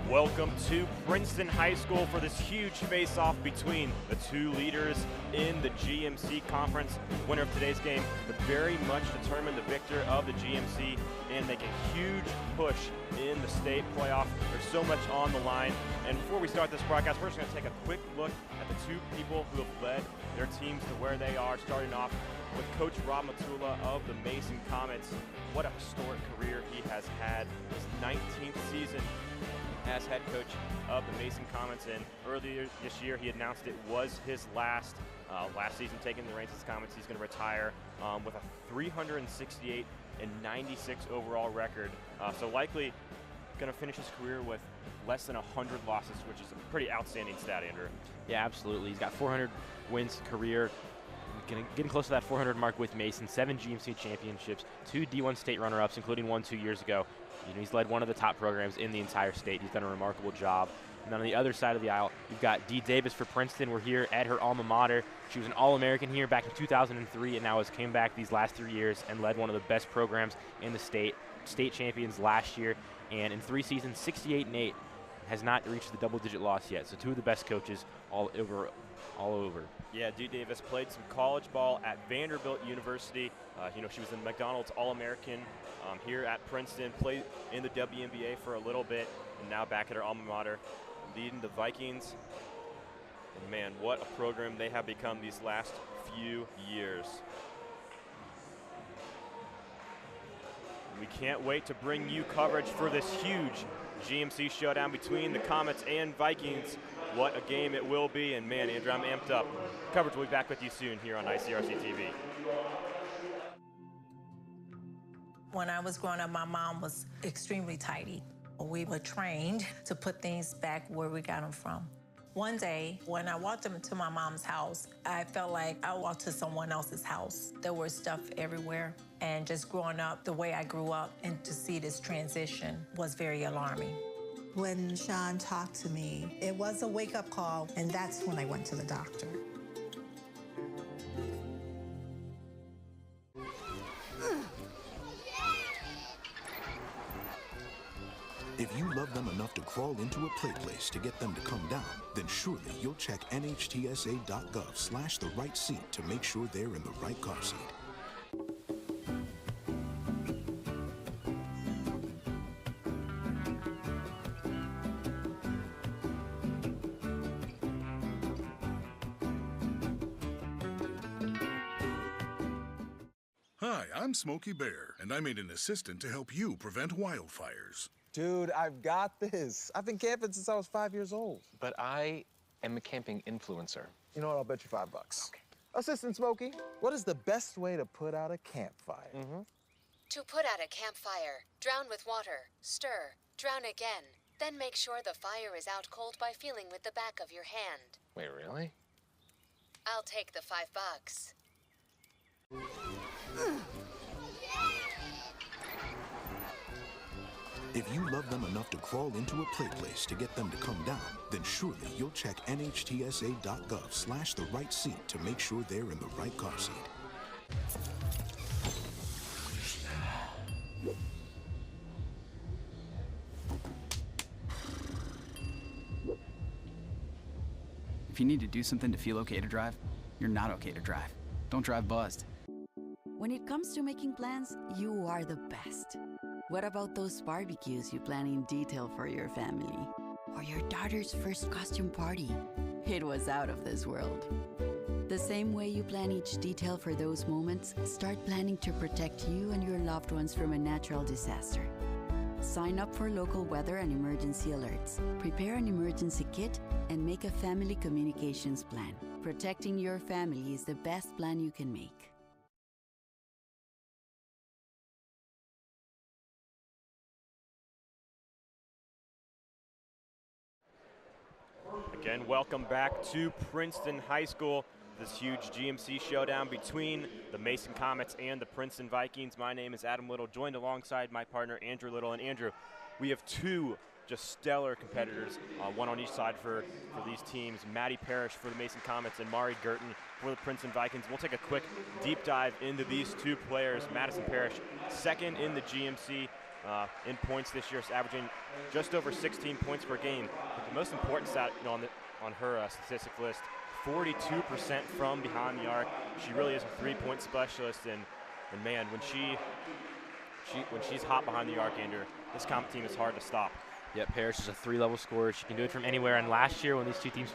Welcome to Princeton High School for this huge face-off between the two leaders in the GMC Conference. Winner of today's game could very much determine the victor of the GMC and make a huge push in the state playoff. There's so much on the line. And before we start this broadcast, we're just going to take a quick look at the two people who have led their teams to where they are, starting off with Coach Rob Matula of the Mason Comets. What a historic career he has had. His 19th season as head coach of the Mason Comets, and earlier this year he announced it was his last season taking the reins as Comets. He's going to retire with a 368 and 96 overall record, so likely going to finish his career with less than 100 losses, which is a pretty outstanding stat, Andrew. Yeah, absolutely. He's got 400 wins career, getting close to that 400 mark with Mason, 7 GMC championships, 2 D1 state runner-ups, including one 2 years ago. You know, he's led one of the top programs in the entire state. He's done a remarkable job. And on the other side of the aisle, you've got Dee Davis for Princeton. We're here at her alma mater. She was an All-American here back in 2003 and now has came back these last 3 years and led one of the best programs in the state. State champions last year, and in 3 seasons, 68-8, has not reached the double-digit loss yet. So 2 of the best coaches all over. Yeah, Dee Davis played some college ball at Vanderbilt University. You know, she was in McDonald's All-American here at Princeton, played in the WNBA for a little bit, and now back at her alma mater, leading the Vikings. And man, what a program they have become these last few years. We can't wait to bring you coverage for this huge GMC showdown between the Comets and Vikings. What a game it will be, and man, Andrew, I'm amped up. Coverage will be back with you soon here on ICRC-TV. When I was growing up, my mom was extremely tidy. We were trained to put things back where we got them from. One day, when I walked into my mom's house, I felt like I walked to someone else's house. There was stuff everywhere, and just growing up the way I grew up, and to see this transition was very alarming. When Sean talked to me, it was a wake-up call, and that's when I went to the doctor. If you love them enough to crawl into a play place to get them to come down, then surely you'll check nhtsa.gov/the right seat to make sure they're in the right car seat. Hi, I'm Smokey Bear, and I'm an assistant to help you prevent wildfires. Dude, I've got this. I've been camping since I was 5 years old. But I am a camping influencer. You know what? I'll bet you $5. Okay. Assistant Smokey, what is the best way to put out a campfire? To put out a campfire, drown with water, stir, drown again. Then make sure the fire is out cold by feeling with the back of your hand. Wait, really? I'll take the $5. If you love them enough to crawl into a play place to get them to come down, then surely you'll check nhtsa.gov/the right seat to make sure they're in the right car seat. If you need to do something to feel okay to drive, you're not okay to drive. Don't drive buzzed. When it comes to making plans, you are the best. What about those barbecues you plan in detail for your family? Or your daughter's first costume party? It was out of this world. The same way you plan each detail for those moments, start planning to protect you and your loved ones from a natural disaster. Sign up for local weather and emergency alerts. Prepare an emergency kit and make a family communications plan. Protecting your family is the best plan you can make. Again, welcome back to Princeton High School. This huge GMC showdown between the Mason Comets and the Princeton Vikings. My name is Adam Little, joined alongside my partner Andrew Little. And Andrew, we have 2 just stellar competitors, one on each side for these teams. Maddie Parrish for the Mason Comets and Mari Girton for the Princeton Vikings. We'll take a quick deep dive into these 2 players. Madison Parrish, second in the GMC in points this year. She's averaging just over 16 points per game. But the most important stat, on her statistic list, 42% from behind the arc. She really is a three-point specialist, and man, when she's hot behind the arc, Andrew, this comp team is hard to stop. Yeah, Parrish is a three-level scorer. She can do it from anywhere. And last year, when these two teams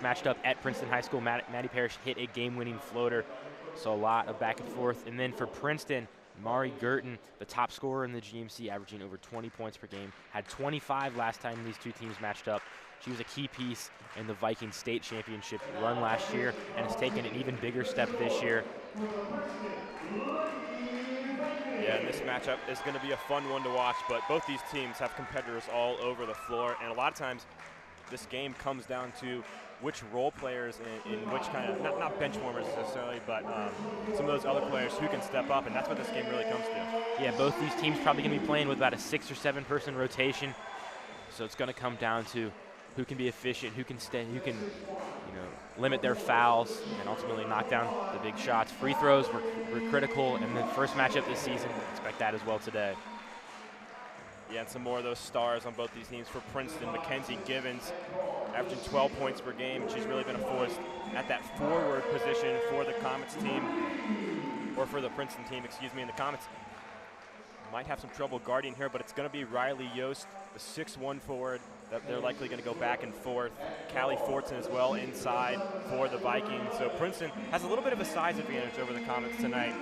matched up at Princeton High School, Maddie Parrish hit a game-winning floater. So a lot of back and forth. And then for Princeton, Mari Girton, the top scorer in the GMC, averaging over 20 points per game, had 25 last time these two teams matched up. She was a key piece in the Viking State Championship run last year and has taken an even bigger step this year. Yeah, and this matchup is going to be a fun one to watch, but both these teams have competitors all over the floor, and a lot of times this game comes down to which role players in which kind of, not bench warmers necessarily, but some of those other players who can step up, and that's what this game really comes to. Yeah, both these teams probably going to be playing with about a 6 or 7 person rotation, so it's going to come down to who can be efficient, who can stay, who can limit their fouls and ultimately knock down the big shots. Free throws were critical in the first matchup this season. Expect that as well today. Yeah, and some more of those stars on both these teams. For Princeton, Mackenzie Givens, averaging 12 points per game. She's really been a force at that forward position for the Comets team, or for the Princeton team, excuse me. And the Comets might have some trouble guarding here, but it's going to be Riley Yost, the 6'1" forward, that they're likely going to go back and forth. Callie Fortson as well inside for the Vikings. So Princeton has a little bit of a size advantage over the Comets tonight,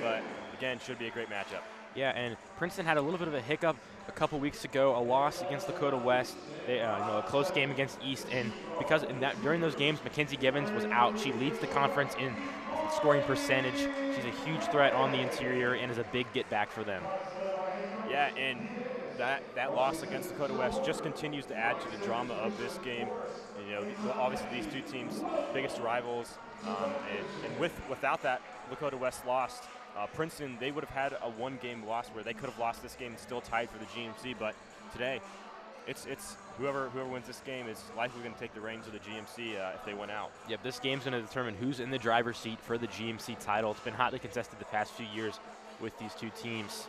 but again, should be a great matchup. Yeah, and Princeton had a little bit of a hiccup a couple weeks ago, a loss against Dakota West, a close game against East, and during those games, Mackenzie Givens was out. She leads the conference in scoring percentage. She's a huge threat on the interior and is a big get back for them. Yeah, and that loss against Dakota West just continues to add to the drama of this game. Obviously these two teams' biggest rivals, and without that Dakota West lost, Princeton, they would have had a one-game loss where they could have lost this game and still tied for the GMC. But today, it's whoever wins this game is likely going to take the reins of the GMC if they win out. Yep, this game's going to determine who's in the driver's seat for the GMC title. It's been hotly contested the past few years with these two teams.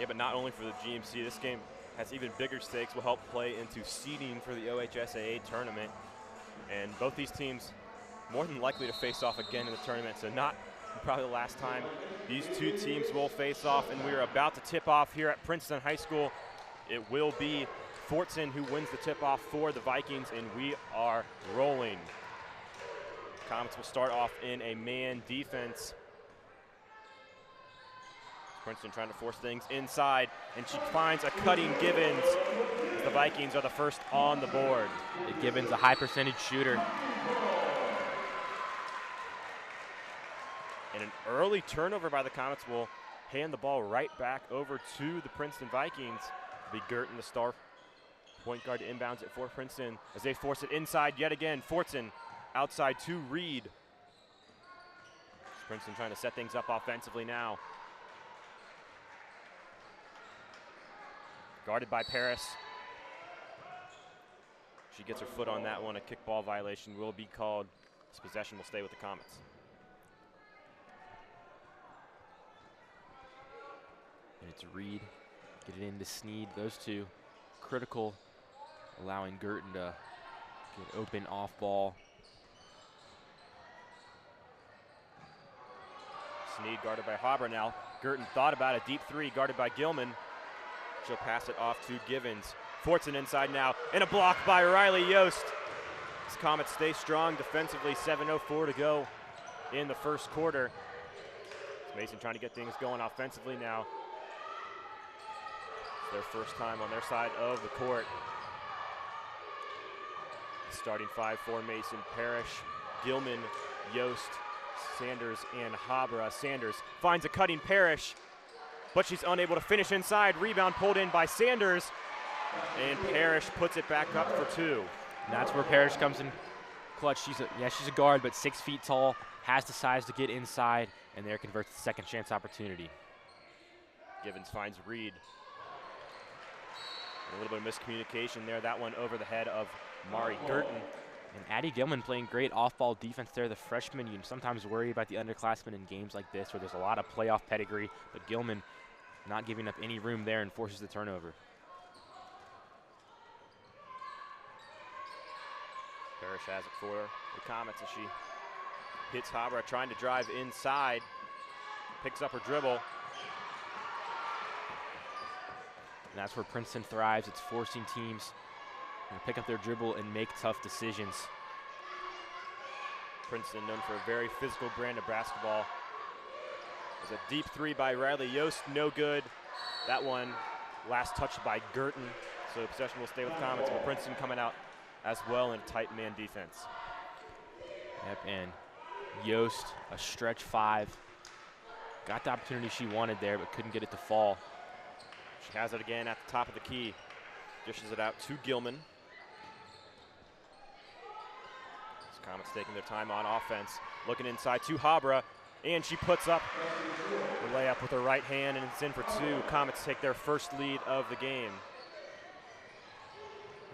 Yeah, but not only for the GMC, this game has even bigger stakes, will help play into seeding for the OHSAA tournament. And both these teams more than likely to face off again in the tournament, so not probably the last time these two teams will face off. And we are about to tip off here at Princeton High School. It will be Fortson who wins the tip-off for the Vikings, and we are rolling. Comets will start off in a man defense. Princeton trying to force things inside, and she finds a cutting Givens. The Vikings are the first on the board. Givens, a high percentage shooter. And an early turnover by the Comets will hand the ball right back over to the Princeton Vikings. It'll be Girton, the star point guard, inbounds it for Princeton as they force it inside yet again. Fortson outside to Reed. Princeton trying to set things up offensively now. Guarded by Paris. She gets her foot on that one. A kickball violation will be called. This possession will stay with the Comets. And it's Reed. Get it into Sneed. Those two critical, allowing Girton to get open off ball. Sneed guarded by Haber now. Girton thought about a deep three, guarded by Gilman. She'll pass it off to Givens. Fortson inside now, and a block by Riley Yost. This Comets stay strong defensively, 7:04 to go in the first quarter. Mason trying to get things going offensively now. It's their first time on their side of the court. Starting five for Mason: Parrish, Gilman, Yost, Sanders, and Habra. Sanders finds a cutting Parrish, but she's unable to finish inside. Rebound pulled in by Sanders, and Parrish puts it back up for two. And that's where Parrish comes in clutch. She's a guard, but 6 feet tall, has the size to get inside, and there converts the second chance opportunity. Givens finds Reed. A little bit of miscommunication there. That one over the head of Mari Girton. And Addie Gilman playing great off-ball defense there. The freshman, you sometimes worry about the underclassmen in games like this where there's a lot of playoff pedigree, but Gilman not giving up any room there and forces the turnover. Parrish has it for the Comets as she hits Habra, trying to drive inside. Picks up her dribble. And that's where Princeton thrives. It's forcing teams to pick up their dribble and make tough decisions. Princeton known for a very physical brand of basketball. There's a deep three by Riley Yost, no good. That one last touched by Girton. So possession will stay with Comets, but Princeton coming out as well in tight man defense. Yep, and Yost, a stretch 5. Got the opportunity she wanted there, but couldn't get it to fall. She has it again at the top of the key. Dishes it out to Gilman. Comets taking their time on offense. Looking inside to Habra, and she puts up the layup with her right hand, and it's in for 2. Comets take their first lead of the game.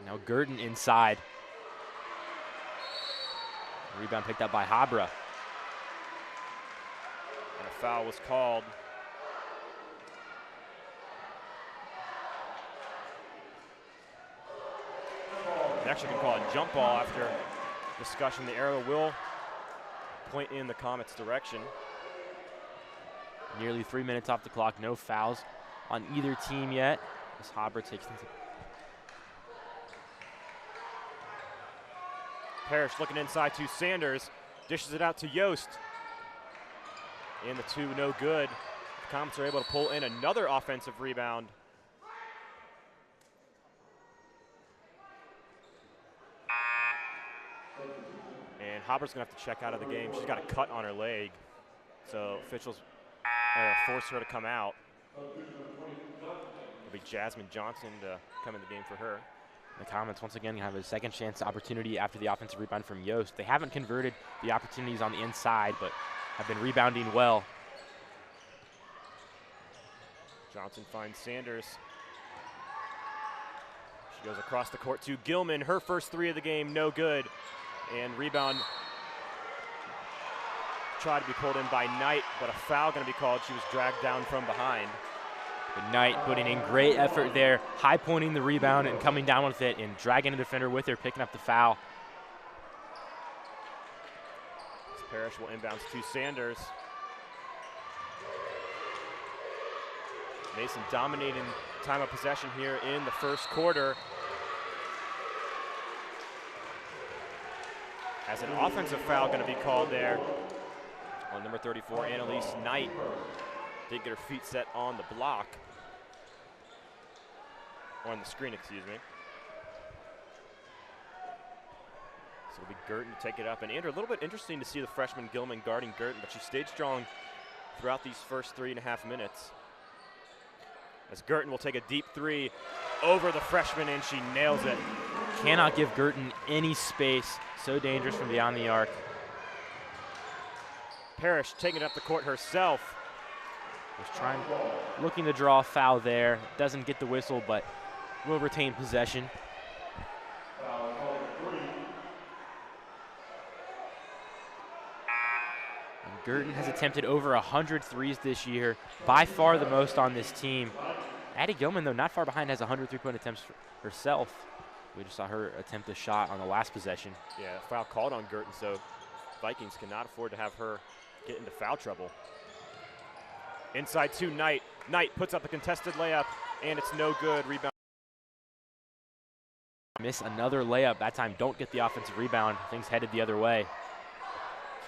Now Girton inside. Rebound picked up by Habra. And a foul was called. They actually can call a jump ball after discussion. The arrow will point in the Comets' direction. Nearly 3 minutes off the clock, no fouls on either team yet. As Habra takes into Parrish looking inside to Sanders, dishes it out to Yost. And the 2 no good. The Comets are able to pull in another offensive rebound. And Haber's gonna have to check out of the game. She's got a cut on her leg. So officials force her to come out. It'll be Jasmine Johnson to come in the game for her. The Comets once again have a second chance opportunity after the offensive rebound from Yost. They haven't converted the opportunities on the inside, but have been rebounding well. Johnson finds Sanders. She goes across the court to Gilman. Her first 3 of the game, no good. And rebound tried to be pulled in by Knight, but a foul going to be called. She was dragged down from behind. But Knight putting in great effort there, high pointing the rebound and coming down with it and dragging the defender with her, picking up the foul. Parrish will inbounds to Sanders. Mason dominating time of possession here in the first quarter. As an offensive foul going to be called there on number 34, Annalise Knight. Did get her feet set on the block. Or on the screen, excuse me. So it'll be Girton to take it up. And Andrew, a little bit interesting to see the freshman Gilman guarding Girton, but she stayed strong throughout these first 3.5 minutes. As Girton will take a deep 3 over the freshman, and she nails it. Cannot give Girton any space. So dangerous from beyond the arc. Parrish taking it up the court herself. Looking to draw a foul there. Doesn't get the whistle, but will retain possession. And Girton has attempted over 100 threes this year, by far the most on this team. Addie Gilman, though, not far behind, has 100 three-point attempts herself. We just saw her attempt a shot on the last possession. Yeah, foul called on Girton, so Vikings cannot afford to have her get into foul trouble. Inside to Knight. Knight puts up a contested layup, and it's no good. Rebound. Miss another layup. That time don't get the offensive rebound. Things headed the other way.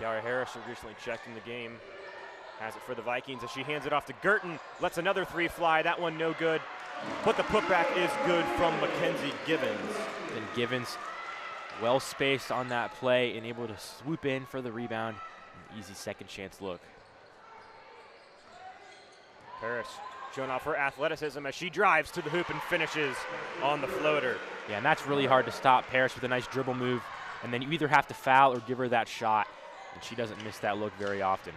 Kiara Harris, who recently checked in the game, has it for the Vikings as she hands it off to Girton. Lets another 3 fly. That one no good. But the putback is good from Mackenzie Givens. And Givens, well spaced on that play and able to swoop in for the rebound. An easy second chance look. Parrish showing off her athleticism as she drives to the hoop and finishes on the floater. Yeah, and that's really hard to stop. Parrish with a nice dribble move, and then you either have to foul or give her that shot, and she doesn't miss that look very often.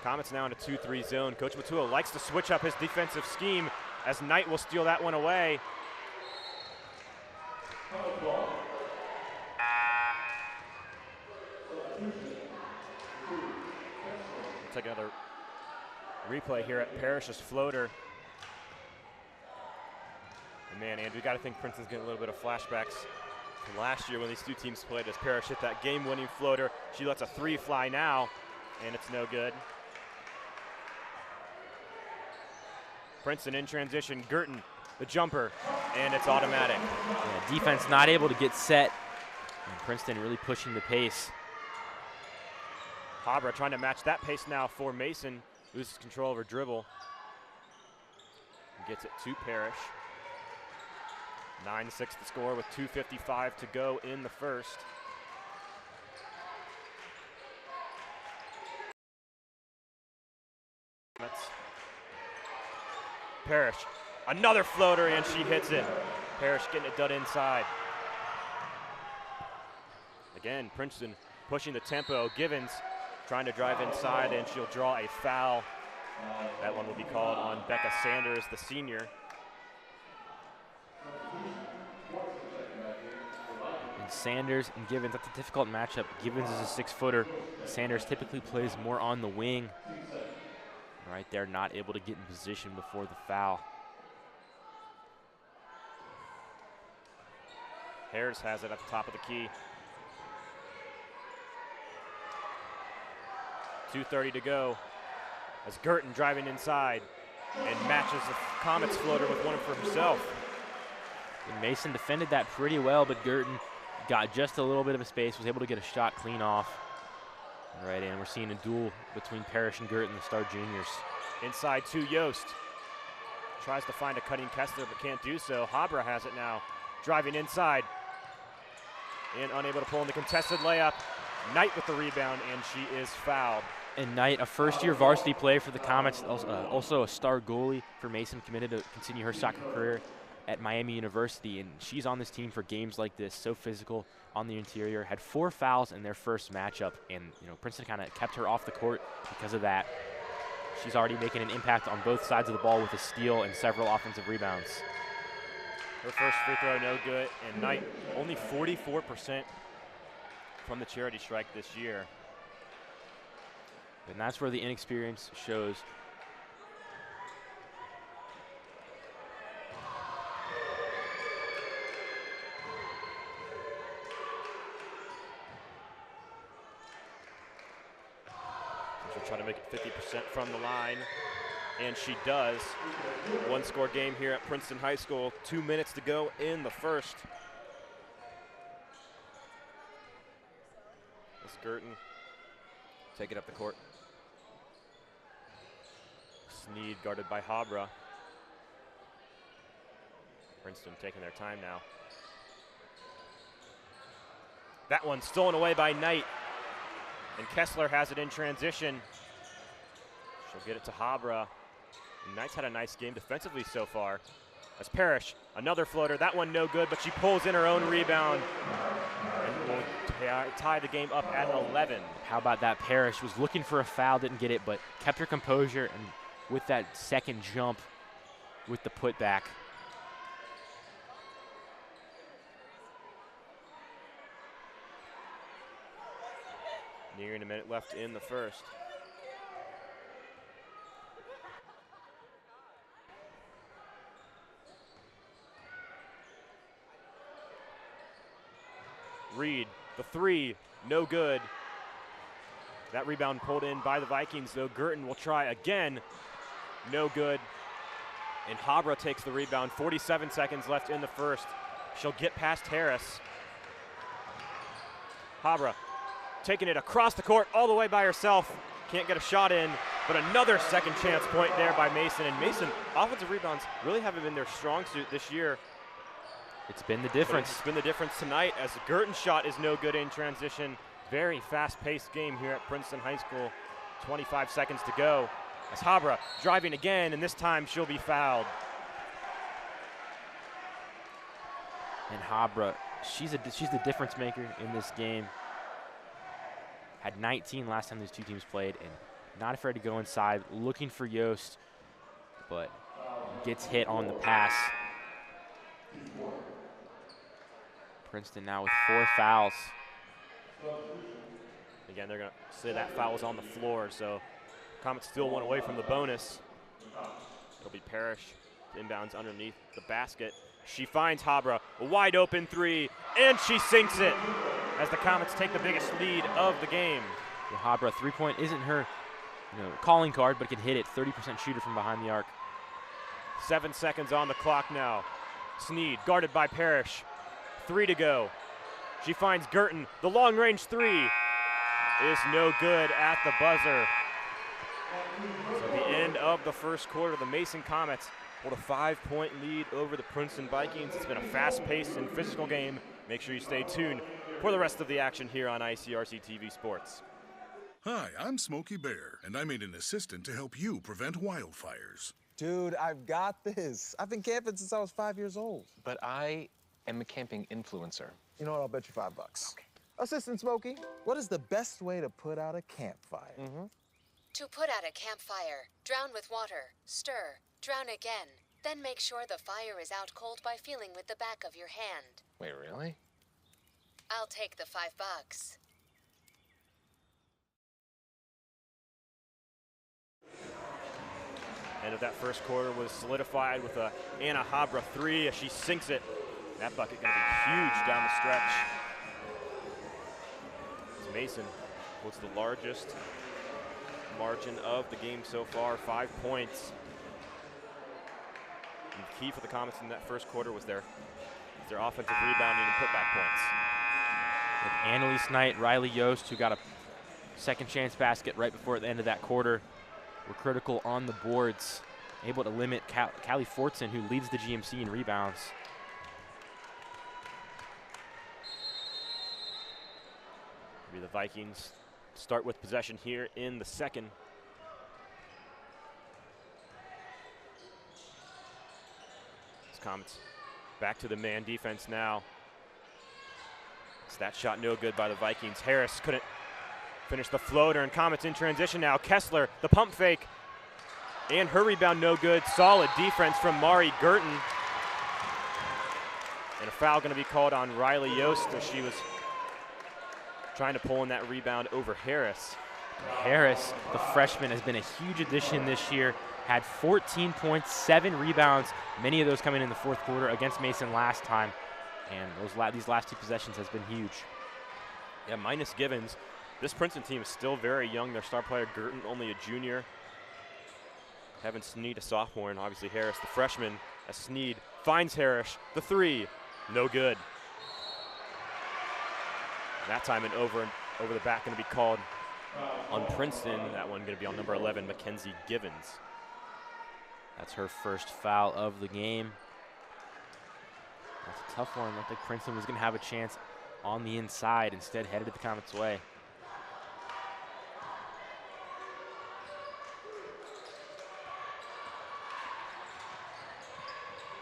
Comets now in a 2-3 zone. Coach Matua likes to switch up his defensive scheme as Knight will steal that one away. Take another Replay here at Parrish's floater. And man, Andrew, you got to think Princeton's getting a little bit of flashbacks from last year when these two teams played, as Parrish hit that game-winning floater. She lets a 3 fly now, and it's no good. Princeton in transition, Girton, the jumper, and it's automatic. Yeah, defense not able to get set, and Princeton really pushing the pace. Habra trying to match that pace now for Mason, loses control of her dribble. Gets it to Parrish. 9-6 the score with 2:55 to go in the first. Parrish, another floater, and she hits it. Parrish getting it done inside. Again, Princeton pushing the tempo. Givens trying to drive inside, and she'll draw a foul. That one will be called on Becca Sanders, the senior. And Sanders and Givens, that's a difficult matchup. Givens is a 6-footer. Sanders typically plays more on the wing. Right there, not able to get in position before the foul. Harris has it at the top of the key. 2:30 to go as Girton driving inside and matches the Comets floater with one for herself. And Mason defended that pretty well, but Girton got just a little bit of a space, was able to get a shot clean off. Right, and we're seeing a duel between Parrish and Girton, the star juniors. Inside to Yost. Tries to find a cutting Kessler, but can't do so. Habra has it now, driving inside. And unable to pull in the contested layup. Knight with the rebound, and she is fouled. And Knight, a first-year varsity player for the Comets, also a star goalie for Mason, committed to continue her soccer career at Miami University, and she's on this team for games like this, so physical on the interior. Had 4 fouls in their first matchup, and Princeton kind of kept her off the court because of that. She's already making an impact on both sides of the ball with a steal and several offensive rebounds. Her first free throw no good, and Knight only 44% from the charity strike this year. And that's where the inexperience shows. She'll try to make it 50% from the line, and she does. 1-score game here at Princeton High School. 2 minutes to go in the first. Miss Girton take it up the court. Sneed guarded by Habra. Princeton taking their time now. That one stolen away by Knight. And Kessler has it in transition. She'll get it to Habra. And Knight's had a nice game defensively so far. As Parrish, another floater. That one no good, but she pulls in her own rebound. And will tie the game up at 11. How about that? Parrish was looking for a foul, didn't get it, but kept her composure, and with that second jump with the putback. Nearing a minute left in the first. Reed, the 3, no good. That rebound pulled in by the Vikings, though. Girton will try again, no good. And Habra takes the rebound. 47 seconds left in the first. She'll get past Harris. Habra taking it across the court all the way by herself. Can't get a shot in, but another second chance point there by Mason. And Mason, offensive rebounds really haven't been their strong suit this year. It's been the difference. It's been the difference tonight, as the Girton shot is no good in transition. Very fast-paced game here at Princeton High School. 25 seconds to go. As Habra driving again, and this time she'll be fouled. And Habra, she's the difference maker in this game. Had 19 last time these two teams played, and not afraid to go inside, looking for Yost, but gets hit on the pass. Princeton now with 4 fouls. Again, they're going to say that foul was on the floor, so Comets still one away from the bonus. It'll be Parrish. Inbounds underneath the basket. She finds Habra, a wide open three, and she sinks it as the Comets take the biggest lead of the game. The Habra three-point isn't her calling card, but can hit it. 30% shooter from behind the arc. 7 seconds on the clock now. Sneed guarded by Parrish. 3 to go. She finds Girton. The long-range three is no good at the buzzer. So at the end of the first quarter, the Mason Comets hold a 5-point lead over the Princeton Vikings. It's been a fast-paced and physical game. Make sure you stay tuned for the rest of the action here on ICRC-TV Sports. Hi, I'm Smokey Bear, and I made an assistant to help you prevent wildfires. Dude, I've got this. I've been camping since I was 5 years old. But I am a camping influencer. You know what? I'll bet you $5. Okay. Assistant Smokey, what is the best way to put out a campfire? To put out a campfire, drown with water, stir, drown again, then make sure the fire is out cold by feeling with the back of your hand. Wait, really? I'll take the $5. End of that first quarter was solidified with a Anna Habra three as she sinks it. That bucket going to be huge down the stretch. As Mason holds the largest margin of the game so far, 5 points. And the key for the Comets in that first quarter was their offensive rebounding and putback points. With Annalise Knight, Riley Yost, who got a second chance basket right before the end of that quarter, were critical on the boards, able to limit Callie Fortson, who leads the GMC in rebounds. Maybe the Vikings start with possession here in the second. Comets back to the man defense now. It's that shot no good by the Vikings. Harris couldn't finish the floater, and Comets in transition now. Kessler, the pump fake, and her rebound no good. Solid defense from Mari Girton. And a foul going to be called on Riley Yost as she was trying to pull in that rebound over Harris. Harris, the freshman, has been a huge addition this year. Had 14 points, 7 rebounds, many of those coming in the fourth quarter against Mason last time. And these last 2 possessions has been huge. Yeah, minus Givens. This Princeton team is still very young. Their star player, Girton, only a junior. Kevin Sneed, a sophomore, and obviously Harris, the freshman, as Sneed finds Harris. The three, no good. That time an over the back going to be called on Princeton. That one going to be on number 11, Mackenzie Givens. That's her first foul of the game. That's a tough one. Looked like Princeton was going to have a chance on the inside, instead headed the Comets' way.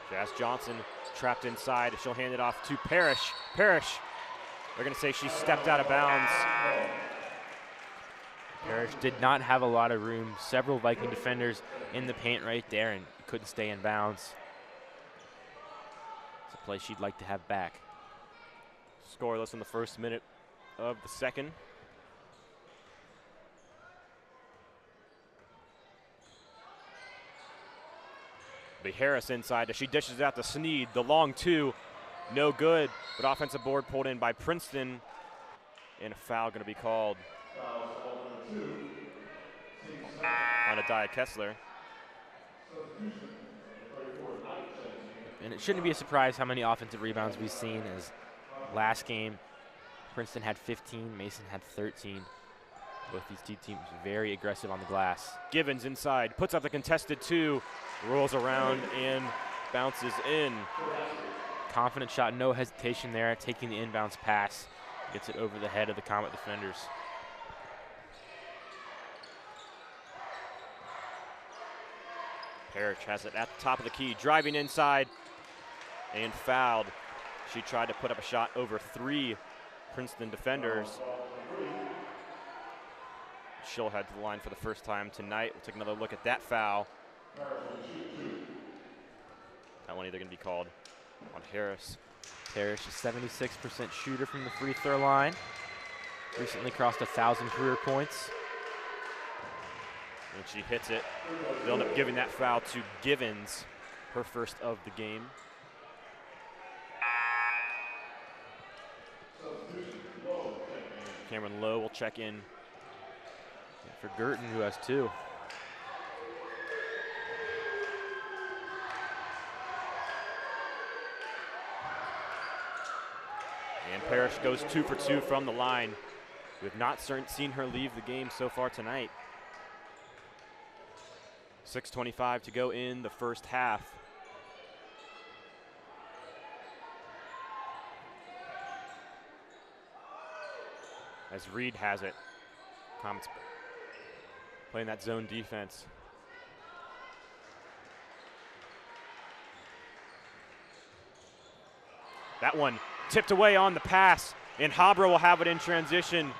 Jazz Johnson trapped inside. She'll hand it off to Parrish. Parrish, they're going to say she stepped out of bounds. Parrish did not have a lot of room. Several Viking defenders in the paint right there and couldn't stay in bounds. It's a play she'd like to have back. Scoreless in the first minute of the second. Be Harris inside as she dishes out to Sneed. The long two, no good, but offensive board pulled in by Princeton, and a foul going to be called on Adiah Kessler. And it shouldn't be a surprise how many offensive rebounds we've seen, as last game Princeton had 15, Mason had 13. Both these two teams very aggressive on the glass. Givens inside, puts up the contested two, rolls around and bounces in. Confident shot, no hesitation there, taking the inbounds pass. Gets it over the head of the Comet defenders. Parrish has it at the top of the key, driving inside and fouled. She tried to put up a shot over 3 Princeton defenders. She'll head to the line for the first time tonight. We'll take another look at that foul. That one either going to be called on Harris. Parrish, a 76% shooter from the free throw line. Recently crossed 1,000 career points. And she hits it. They'll end up giving that foul to Givens, her first of the game. Cameron Lowe will check in for Girton, who has 2. And Parrish goes 2 for 2 from the line. We have not seen her leave the game so far tonight. 6:25 to go in the first half. As Reed has it. Comets playing that zone defense. That one tipped away on the pass, and Habra will have it in transition.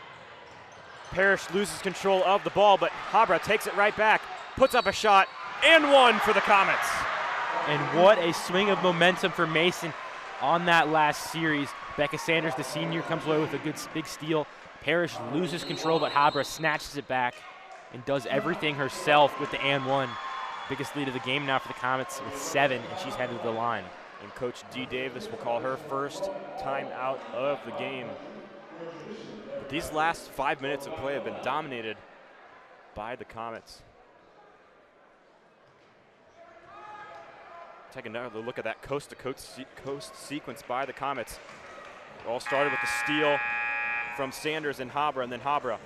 Parrish loses control of the ball, but Habra takes it right back, puts up a shot, and one for the Comets. And what a swing of momentum for Mason on that last series. Becca Sanders, the senior, comes away with a good big steal. Parrish loses control, but Habra snatches it back and does everything herself with the and one. Biggest lead of the game now for the Comets with 7, and she's headed to the line. And Coach D. Davis will call her first time out of the game. But these last 5 minutes of play have been dominated by the Comets. Take another look at that coast-to-coast sequence by the Comets. It all started with the steal from Sanders and Habra, and then Habra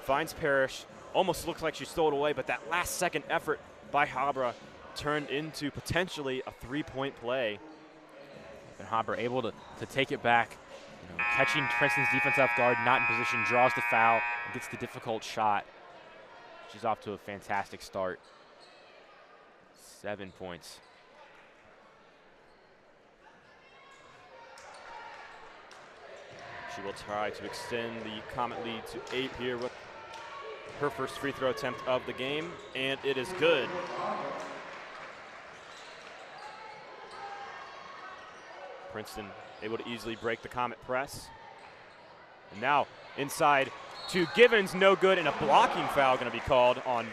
finds Parrish. Almost looks like she stole it away, but that last-second effort by Habra turned into potentially a 3-point play. And Habra able to take it back, catching Princeton's defense off guard, not in position, draws the foul, and gets the difficult shot. She's off to a fantastic start. 7 points. She will try to extend the Comet lead to 8 here with her first free throw attempt of the game, and it is good. Princeton able to easily break the Comet press. And now inside to Givens, no good, and a blocking foul going to be called on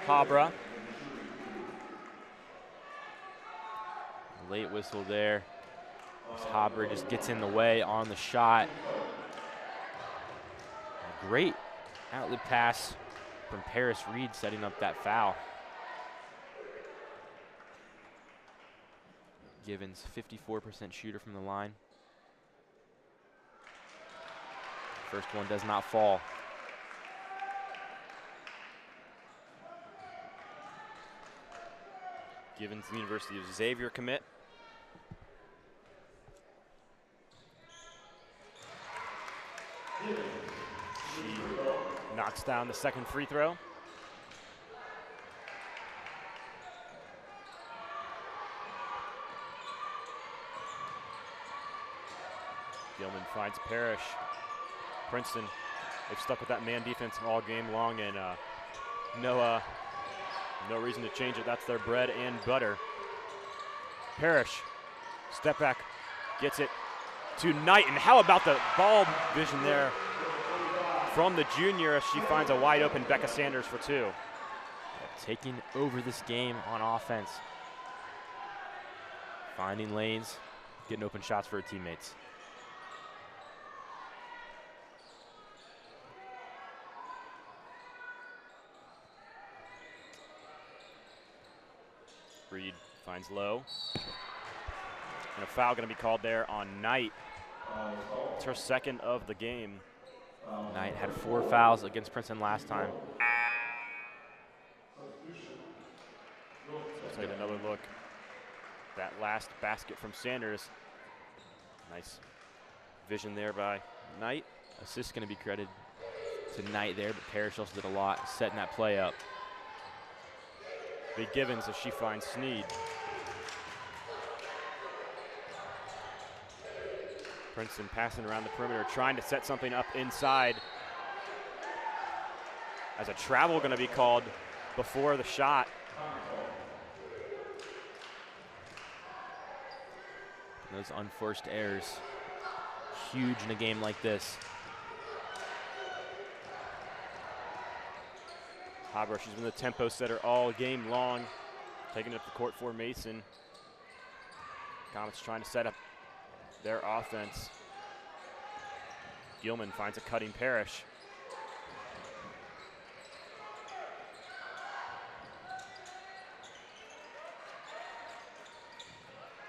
Habra. Late whistle there. As Habra just gets in the way on the shot. A great outlet pass from Paris Reed setting up that foul. Givens, 54% shooter from the line. First one does not fall. Givens, the University of Xavier commit. She knocks down the second free throw. Gilman finds Parrish. Princeton, they've stuck with that man defense all game long, and no reason to change it. That's their bread and butter. Parrish, step back, gets it to Knight, and how about the ball vision there from the junior as she finds a wide open Becca Sanders for 2. Taking over this game on offense. Finding lanes, getting open shots for her teammates. Reed finds Lowe. And a foul going to be called there on Knight. It's her second of the game. Knight had 4 fouls against Princeton last time. Let's take another look. That last basket from Sanders. Nice vision there by Knight. Assist going to be credited to Knight there, but Parrish also did a lot setting that play up. Big Givens as she finds Sneed. Princeton passing around the perimeter, trying to set something up inside. As a travel going to be called before the shot. Those unforced errors, huge in a game like this. Habra, she's been the tempo setter all game long, taking it up the court for Mason. Comets trying to set up their offense. Gilman finds a cutting Parrish.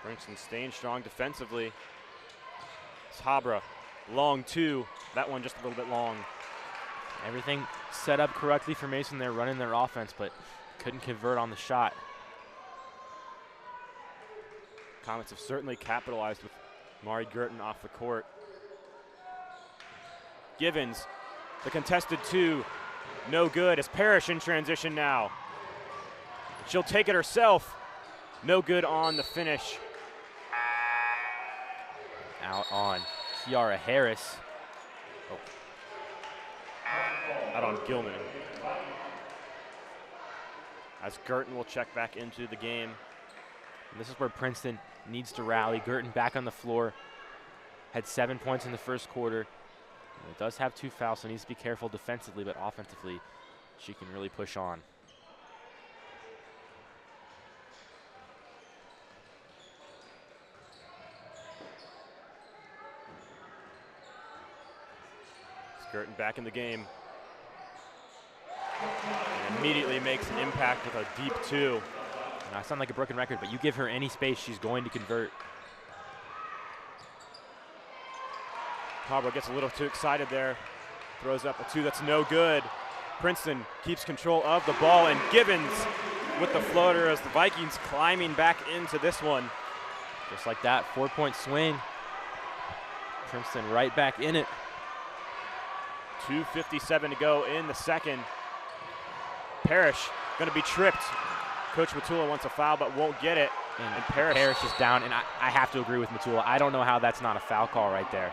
Princeton staying strong defensively. It's Habra, long two. That one just a little bit long. Everything set up correctly for Mason. They're running their offense, but couldn't convert on the shot. Comets have certainly capitalized with Mari Girton off the court. Givens, the contested two, no good. As Parrish in transition now. She'll take it herself. No good on the finish. Out on Kiara Harris. Oh. Out on Gilman. As Girton will check back into the game. And this is where Princeton needs to rally. Girton back on the floor. Had 7 points in the first quarter. It does have 2 fouls, so needs to be careful defensively, but offensively, she can really push on. Girton back in the game. And immediately makes an impact with a deep two. And I sound like a broken record, but you give her any space, she's going to convert. Habra gets a little too excited there. Throws up a two that's no good. Princeton keeps control of the ball, and Givens with the floater as the Vikings climbing back into this one. Just like that, 4-point swing. Princeton right back in it. 2:57 to go in the second. Parrish going to be tripped. Coach Matula wants a foul but won't get it. And Parrish is down, and I have to agree with Matula. I don't know how that's not a foul call right there.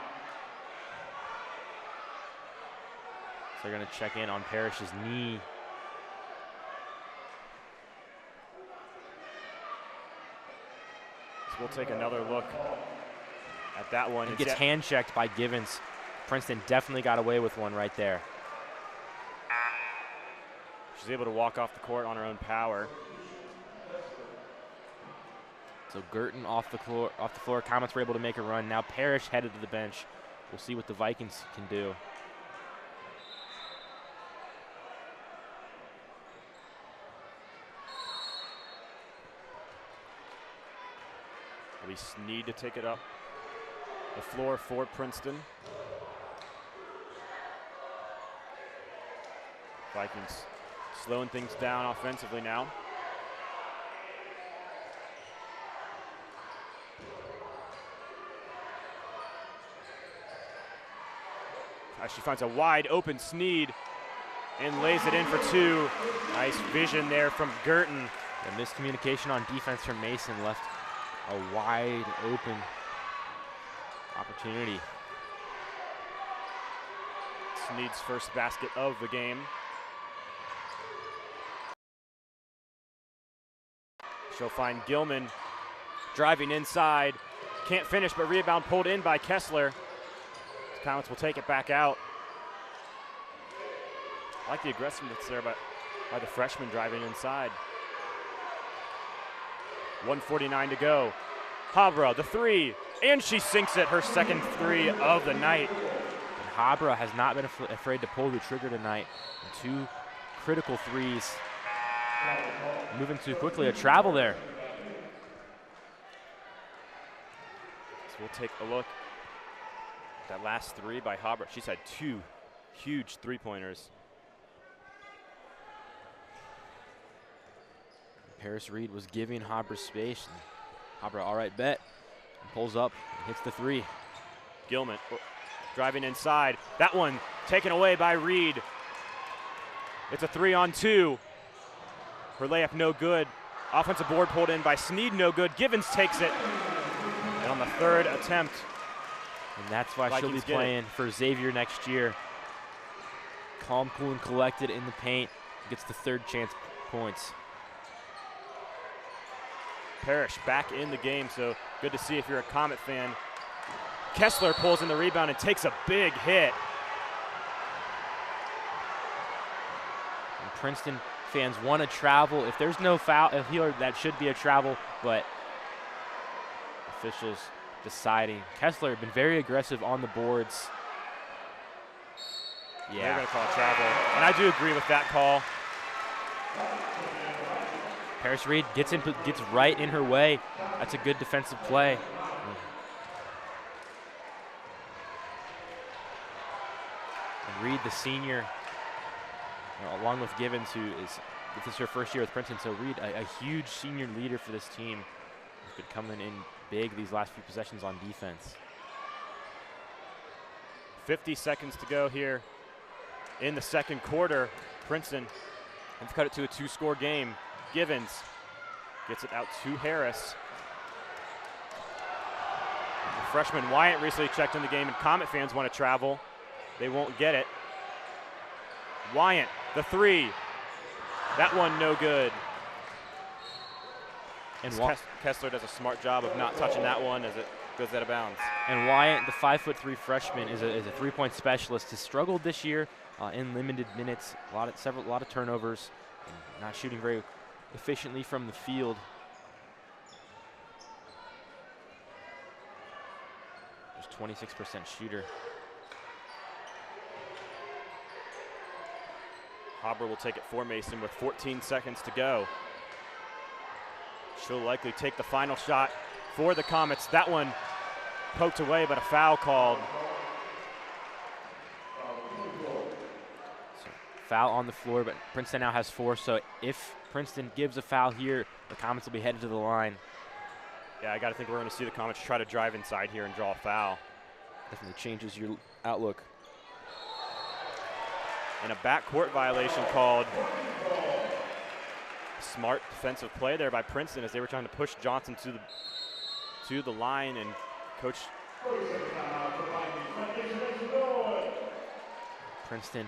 So they're going to check in on Parrish's knee. So we'll take another look at that one. It gets hand checked by Givens. Princeton definitely got away with one right there. She's able to walk off the court on her own power. So Girton off the floor. Comets were able to make a run. Now Parrish headed to the bench. We'll see what the Vikings can do. We need to take it up the floor for Princeton. Vikings slowing things down offensively now. She finds a wide open Sneed and lays it in for two. Nice vision there from Girton. The miscommunication on defense from Mason left a wide open opportunity. Sneed's first basket of the game. She'll find Gilman driving inside. Can't finish, but rebound pulled in by Kessler. Comets will take it back out. I like the aggressiveness there by the freshman driving inside. 1:49 to go. Habra, the three, and she sinks it, her second three of the night. And Habra has not been afraid to pull the trigger tonight. 2 critical threes. Moving too quickly, a travel there. So we'll take a look at that last three by Habra. She's had 2 huge three-pointers. Paris Reed was giving Habra space. And Habra, all right, bet. And pulls up and hits the three. Gilman driving inside. That one taken away by Reed. It's a 3-on-2. Her layup no good. Offensive board pulled in by Sneed, no good. Givens takes it. And on the third attempt. And that's why she'll be playing for Xavier next year. Calm, cool, and collected in the paint. Gets the third chance points. Parrish back in the game, so good to see if you're a Comet fan. Kessler pulls in the rebound and takes a big hit. And Princeton fans want to travel. If there's no foul here, that should be a travel, but officials deciding. Kessler had been very aggressive on the boards. Yeah. They're going to call a travel, and I do agree with that call. Paris Reed gets right in her way. That's a good defensive play. And Reed, the senior, along with Givens, this is her first year with Princeton, so Reed, a huge senior leader for this team, has been coming in big these last few possessions on defense. 50 seconds to go here in the second quarter. Princeton have cut it to a 2-score game. Givens gets it out to Harris. The freshman Wyatt recently checked in the game, and Comet fans want to travel. They won't get it. Wyatt, the three. That one no good. And Kessler does a smart job of not touching that one as it goes out of bounds. And Wyatt, the 5'3" freshman, is a three-point specialist. Has struggled this year in limited minutes. A lot of turnovers. Not shooting very efficiently from the field. Just 26% shooter. Hobber will take it for Mason with 14 seconds to go. She'll likely take the final shot for the Comets. That one poked away, but a foul called. So, foul on the floor, but Princeton now has 4. So if Princeton gives a foul here, the Comets will be headed to the line. Yeah, I got to think we're going to see the Comets try to drive inside here and draw a foul. Definitely changes your outlook. And a backcourt violation called. Smart defensive play there by Princeton as they were trying to push Johnson to the line, and Coach Princeton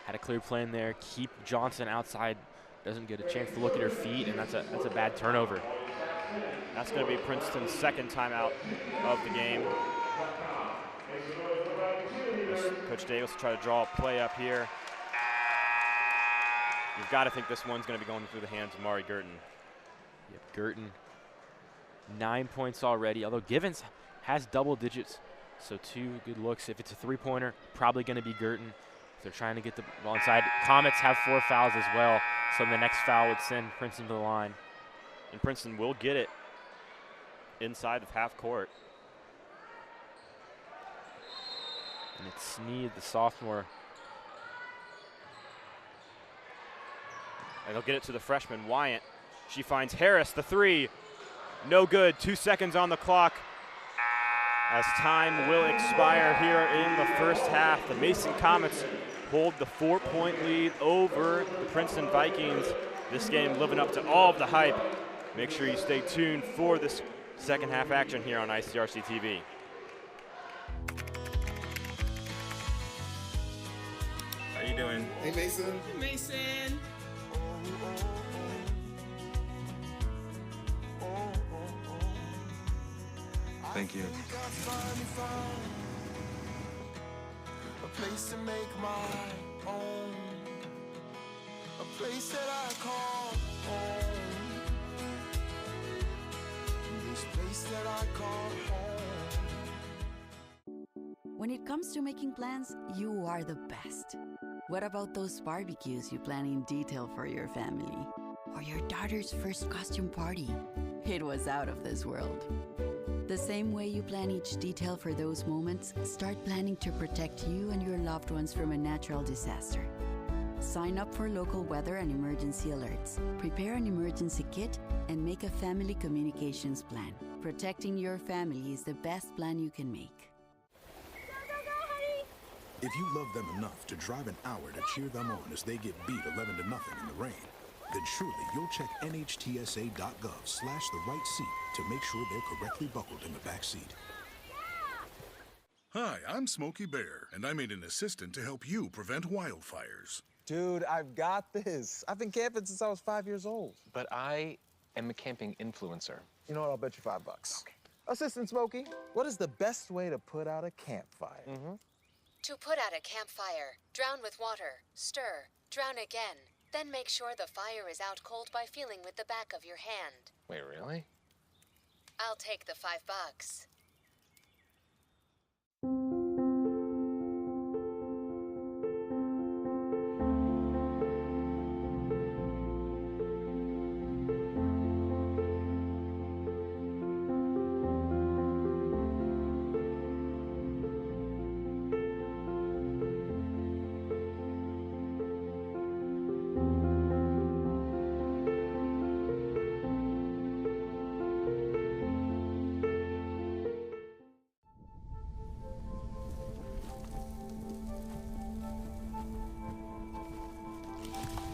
had a clear plan there. Keep Johnson outside. Doesn't get a chance to look at her feet, and that's a bad turnover. That's going to be Princeton's second timeout of the game. Coach Davis will try to draw a play up here. You've got to think this one's going to be going through the hands of Mari Girton. Yep, Girton, 9 points already, although Givens has double digits, so 2 good looks. If it's a three-pointer, probably going to be Girton. If they're trying to get the ball inside. Comets have 4 fouls as well, so the next foul would send Princeton to the line. And Princeton will get it inside of half court. And it's Sneed, the sophomore. And they'll get it to the freshman, Wyatt. She finds Harris, the three. No good, 2 seconds on the clock. As time will expire here in the first half, the Mason Comets hold the 4-point lead over the Princeton Vikings. This game living up to all of the hype. Make sure you stay tuned for this second half action here on ICRC-TV. How you doing? Hey, Mason. Hey, Mason. Thank you. A place to make my own. A place that I call home. This place that I call home. When it comes to making plans, you are the best. What about those barbecues you plan in detail for your family? Or your daughter's first costume party? It was out of this world. The same way you plan each detail for those moments, start planning to protect you and your loved ones from a natural disaster. Sign up for local weather and emergency alerts. Prepare an emergency kit and make a family communications plan. Protecting your family is the best plan you can make. If you love them enough to drive an hour to cheer them on as they get beat 11-0 in the rain, then surely you'll check NHTSA.gov/the-right-seat to make sure they're correctly buckled in the back seat. Hi, I'm Smokey Bear, and I made an assistant to help you prevent wildfires. Dude, I've got this. I've been camping since I was 5 years old. But I am a camping influencer. You know what? I'll bet you $5. Okay. Assistant Smokey, what is the best way to put out a campfire? To put out a campfire, drown with water, stir, drown again, Then make sure the fire is out cold by feeling with the back of your hand. Wait, really? I'll take the $5.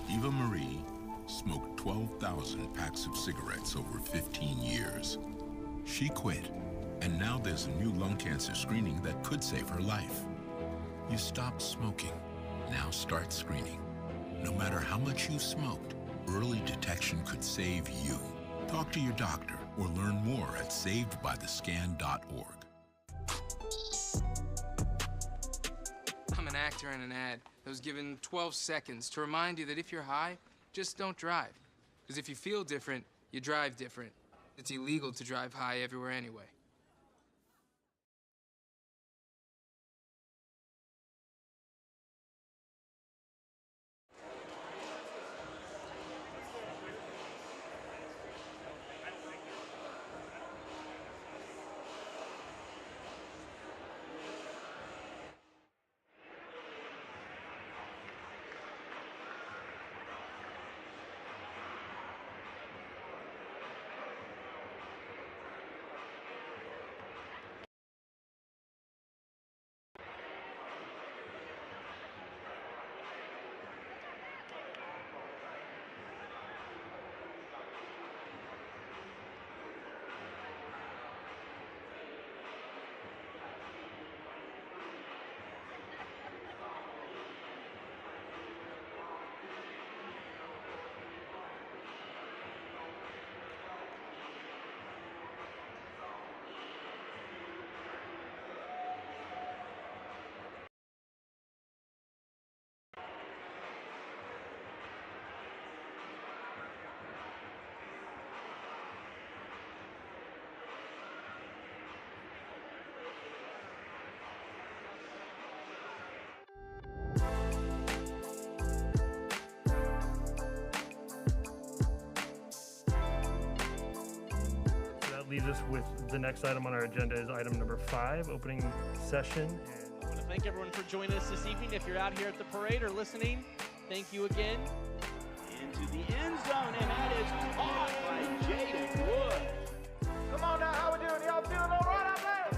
Eva Marie smoked 12,000 packs of cigarettes over 15 years. She quit, and now there's a new lung cancer screening that could save her life. You stopped smoking. Now start screening. No matter how much you smoked, early detection could save you. Talk to your doctor or learn more at savedbythescan.org. I'm an actor in an ad that was given 12 seconds to remind you that if you're high, just don't drive. Because if you feel different, you drive different. It's illegal to drive high everywhere anyway. Leaves us with the next item on our agenda is item number 5, opening session. I want to thank everyone for joining us this evening. If you're out here at the parade or listening, thank you again. Into the end zone, and that is caught by Jaden Wood. Come on now, how we doing? Y'all feeling all right out there?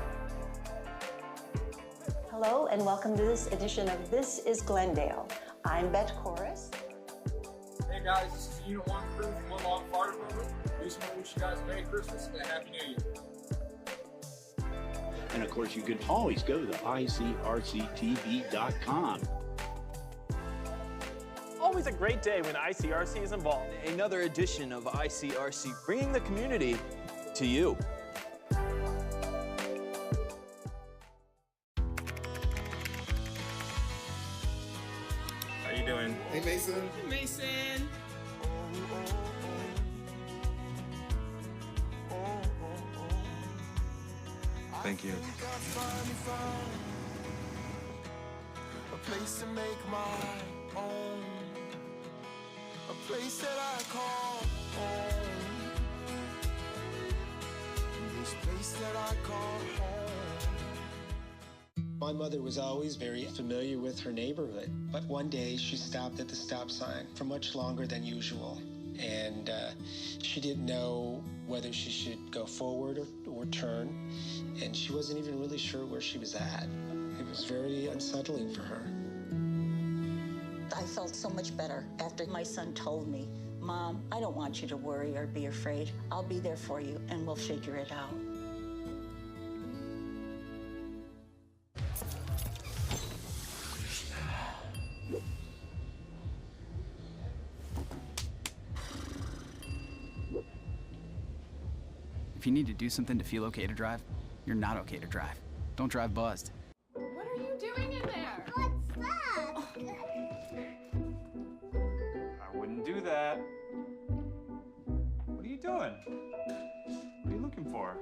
Hello, and welcome to this edition of This is Glendale. I'm Bet Chorus. Hey guys, this is Unit 1 crew from Woodlawn Fire Department. We just want to wish you guys a Merry Christmas and a Happy New Year. And of course, you can always go to ICRC-TV.com. Always a great day when ICRC is involved. Another edition of ICRC, bringing the community to you. How you doing? Hey, Mason. Hey, Mason. Thank you. A place to make my own, a place that I call home, this place that I call home. My mother was always very familiar with her neighborhood, but one day she stopped at the stop sign for much longer than usual, and she didn't know whether she should go forward or turn, and she wasn't even really sure where she was at. It was very unsettling for her. I felt so much better after my son told me, Mom, I don't want you to worry or be afraid. I'll be there for you, and we'll figure it out. If you need to do something to feel okay to drive, you're not okay to drive. Don't drive buzzed. What are you doing in there? What's that? I doing? What are you looking for?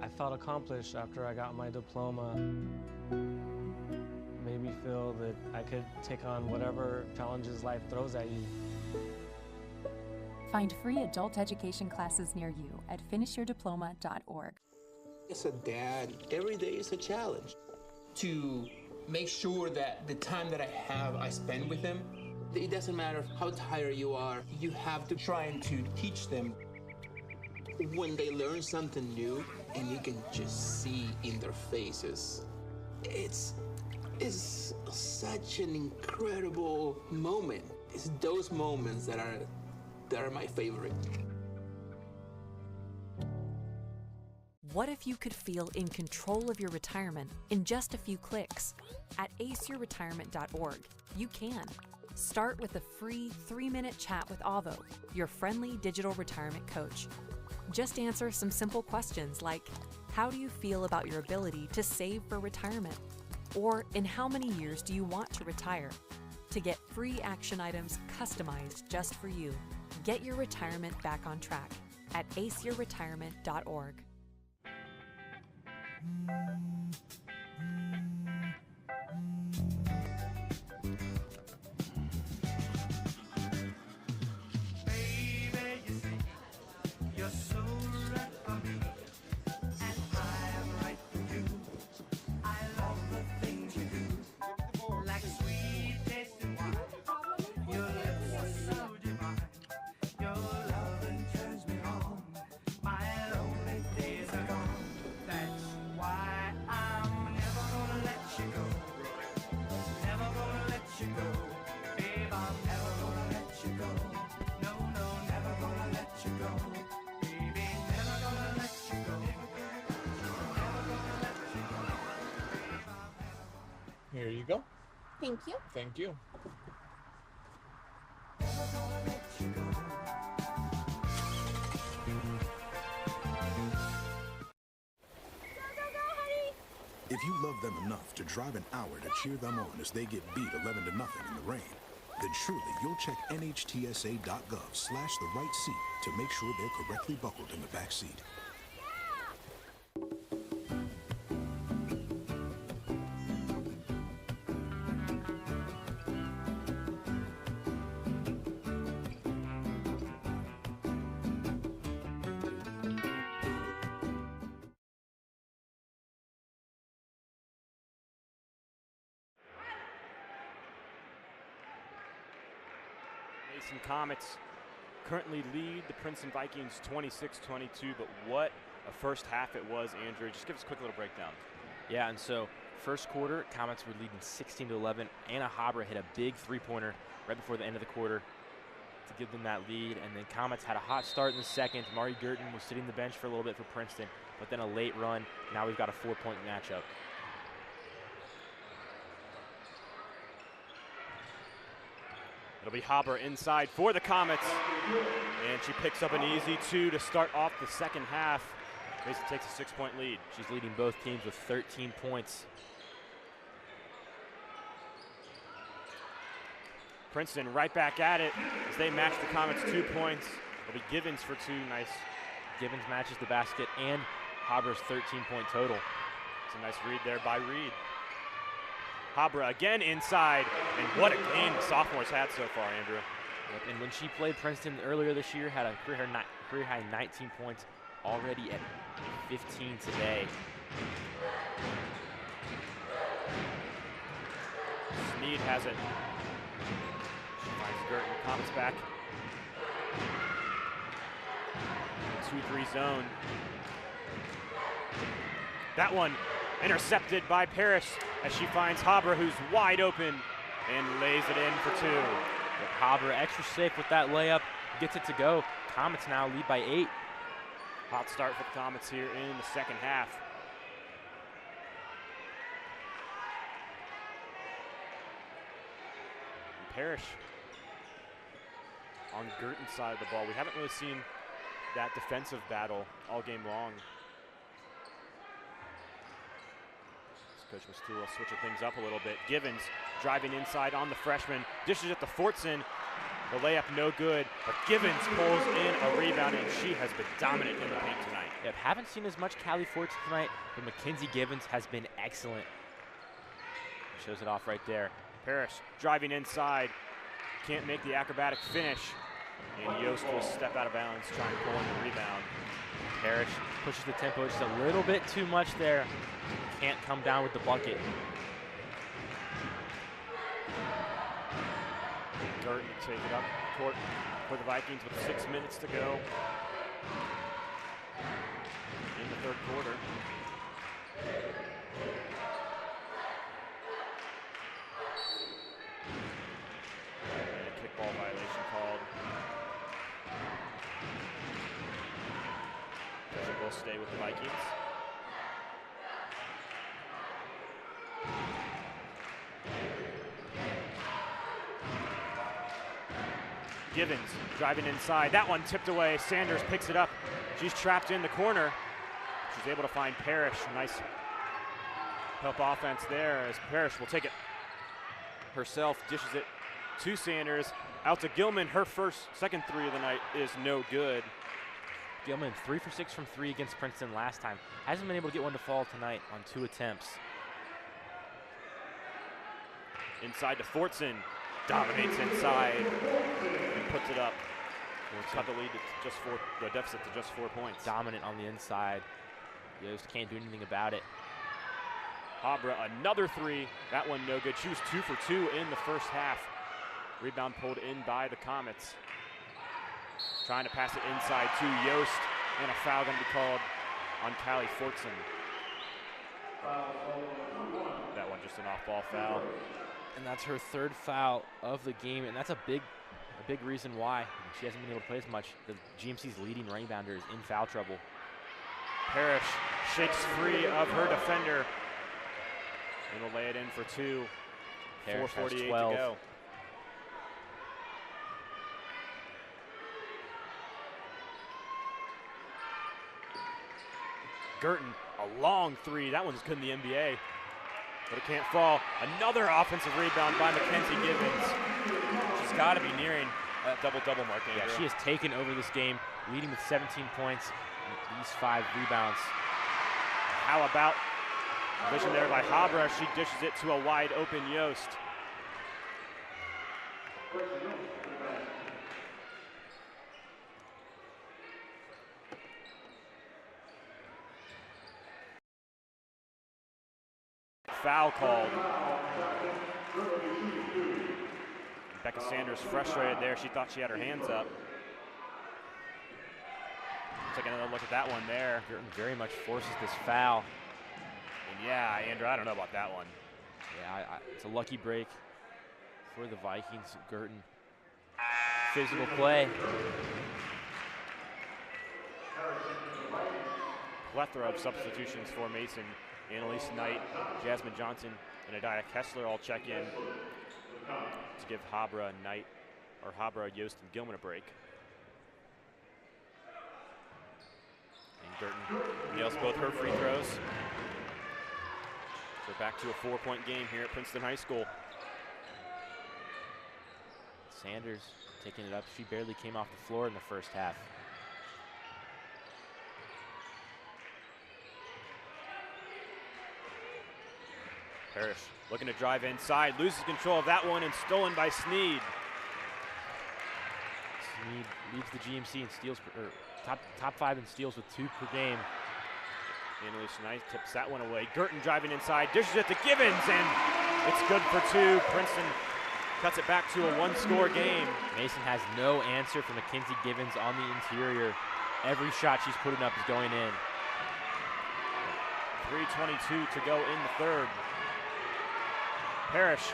I felt accomplished after I got my diploma. Made me feel that I could take on whatever challenges life throws at you. Find free adult education classes near you at finishyourdiploma.org. As a dad, every day is a challenge. To make sure that the time that I have, I spend with them. It doesn't matter how tired you are, you have to try and to teach them. When they learn something new, and you can just see in their faces, it's such an incredible moment. It's those moments that are my favorite. What if you could feel in control of your retirement in just a few clicks? At aceyourretirement.org, you can. Start with a free 3-minute chat with Avo, your friendly digital retirement coach. Just answer some simple questions like, how do you feel about your ability to save for retirement? Or in how many years do you want to retire? To get free action items customized just for you, get your retirement back on track at aceyourretirement.org. Here you go. Thank you. Thank you. If you love them enough to drive an hour to cheer them on as they get beat 11-0 in the rain, then surely you'll check NHTSA.gov/the-right-seat to make sure they're correctly buckled in the back seat. Mason Comets currently lead the Princeton Vikings 26-22, but what a first half it was, Andrew. Just give us a quick little breakdown. Yeah, and so first quarter, Comets were leading 16-11. Anna Habra hit a big three-pointer right before the end of the quarter to give them that lead, and then Comets had a hot start in the second. Mari Girton was sitting the bench for a little bit for Princeton, but then a late run. Now we've got a 4-point matchup. It'll be Haber inside for the Comets, and she picks up an easy 2 to start off the second half. Mason takes a 6-point lead. She's leading both teams with 13 points. Princeton right back at it as they match the Comets 2 points. It'll be Givens for 2. Nice. Givens matches the basket and Haber's 13-point total. It's a nice read there by Reed. Habra again inside, and what a game the sophomores had so far, Andrew. Yep, and when she played Princeton earlier this year, had a career-high 19 points, already at 15 today. Sneed has it. She finds Girton, Comets back. 2-3 zone. That one intercepted by Parrish as she finds Haber, who's wide open, and lays it in for 2. But Haber extra safe with that layup, gets it to go. Comets now lead by 8. Hot start for the Comets here in the second half. And Parrish on Girton's side of the ball. We haven't really seen that defensive battle all game long. Coach Mastula switching things up a little bit. Givens driving inside on the freshman. Dishes it to Fortson. The layup no good, but Givens pulls in a rebound, and she has been dominant in the paint tonight. Yep, haven't seen as much Callie Fortson tonight, but Mackenzie Givens has been excellent. Shows it off right there. Parrish driving inside. Can't make the acrobatic finish. And Yost will step out of bounds, trying to pull in the rebound. Parrish pushes the tempo just a little bit too much there. Can't come down with the bucket. Girton to take it up court for the Vikings with 6 minutes to go in the third quarter. And a kickball violation called. Doesn't will stay with the Vikings. Givens driving inside. That one tipped away. Sanders picks it up. She's trapped in the corner. She's able to find Parrish. Nice help offense there as Parrish will take it herself, dishes it to Sanders. Out to Gilman. Her second three of the night is no good. Gilman 3 for 6 from 3 against Princeton last time. Hasn't been able to get one to fall tonight on 2 attempts. Inside to Fortson. Dominates inside and puts it up. Cut the lead to just the deficit to just 4 points. Dominant on the inside. Yost can't do anything about it. Habra, another three. That one no good. She was 2 for 2 in the first half. Rebound pulled in by the Comets. Trying to pass it inside to Yost, and a foul going to be called on Callie Fortson. That one just an off-ball foul. And that's her 3rd foul of the game, and that's a big reason why she hasn't been able to play as much. The GMC's leading rebounder is in foul trouble. Parrish shakes free of her defender and will lay it in for 2. 4:48 to go. Girton, a long 3. That one's good in the NBA. But it can't fall. Another offensive rebound by Mackenzie Givens. She's got to be nearing that double-double mark. Yeah, she has taken over this game, leading with 17 points and these 5 rebounds. How about a vision there by Habra? She dishes it to a wide-open Yost. Foul called. Becca Sanders frustrated there. She thought she had her hands up. Take another look at that one there. Girton very much forces this foul. And yeah, Andrew, I don't know about that one. Yeah, it's a lucky break for the Vikings. Girton, physical play. Plethora of substitutions for Mason. Annalise Knight, Jasmine Johnson, and Adiah Kessler all check in to give Habra, Knight, or Habra, Yost, and Gilman a break. And Girton nails both her free throws. So back to a 4-point game here at Princeton High School. Sanders taking it up. She barely came off the floor in the first half. Parrish looking to drive inside, loses control of that one and stolen by Sneed. Sneed leads the GMC in steals, or top 5 in steals with 2 per game. Annalise Knight tips that one away. Girton driving inside, dishes it to Givens, and it's good for 2. Princeton cuts it back to a 1-score game. Mason has no answer for Mackenzie Givens on the interior. Every shot she's putting up is going in. 3:22 to go in the third. Parrish,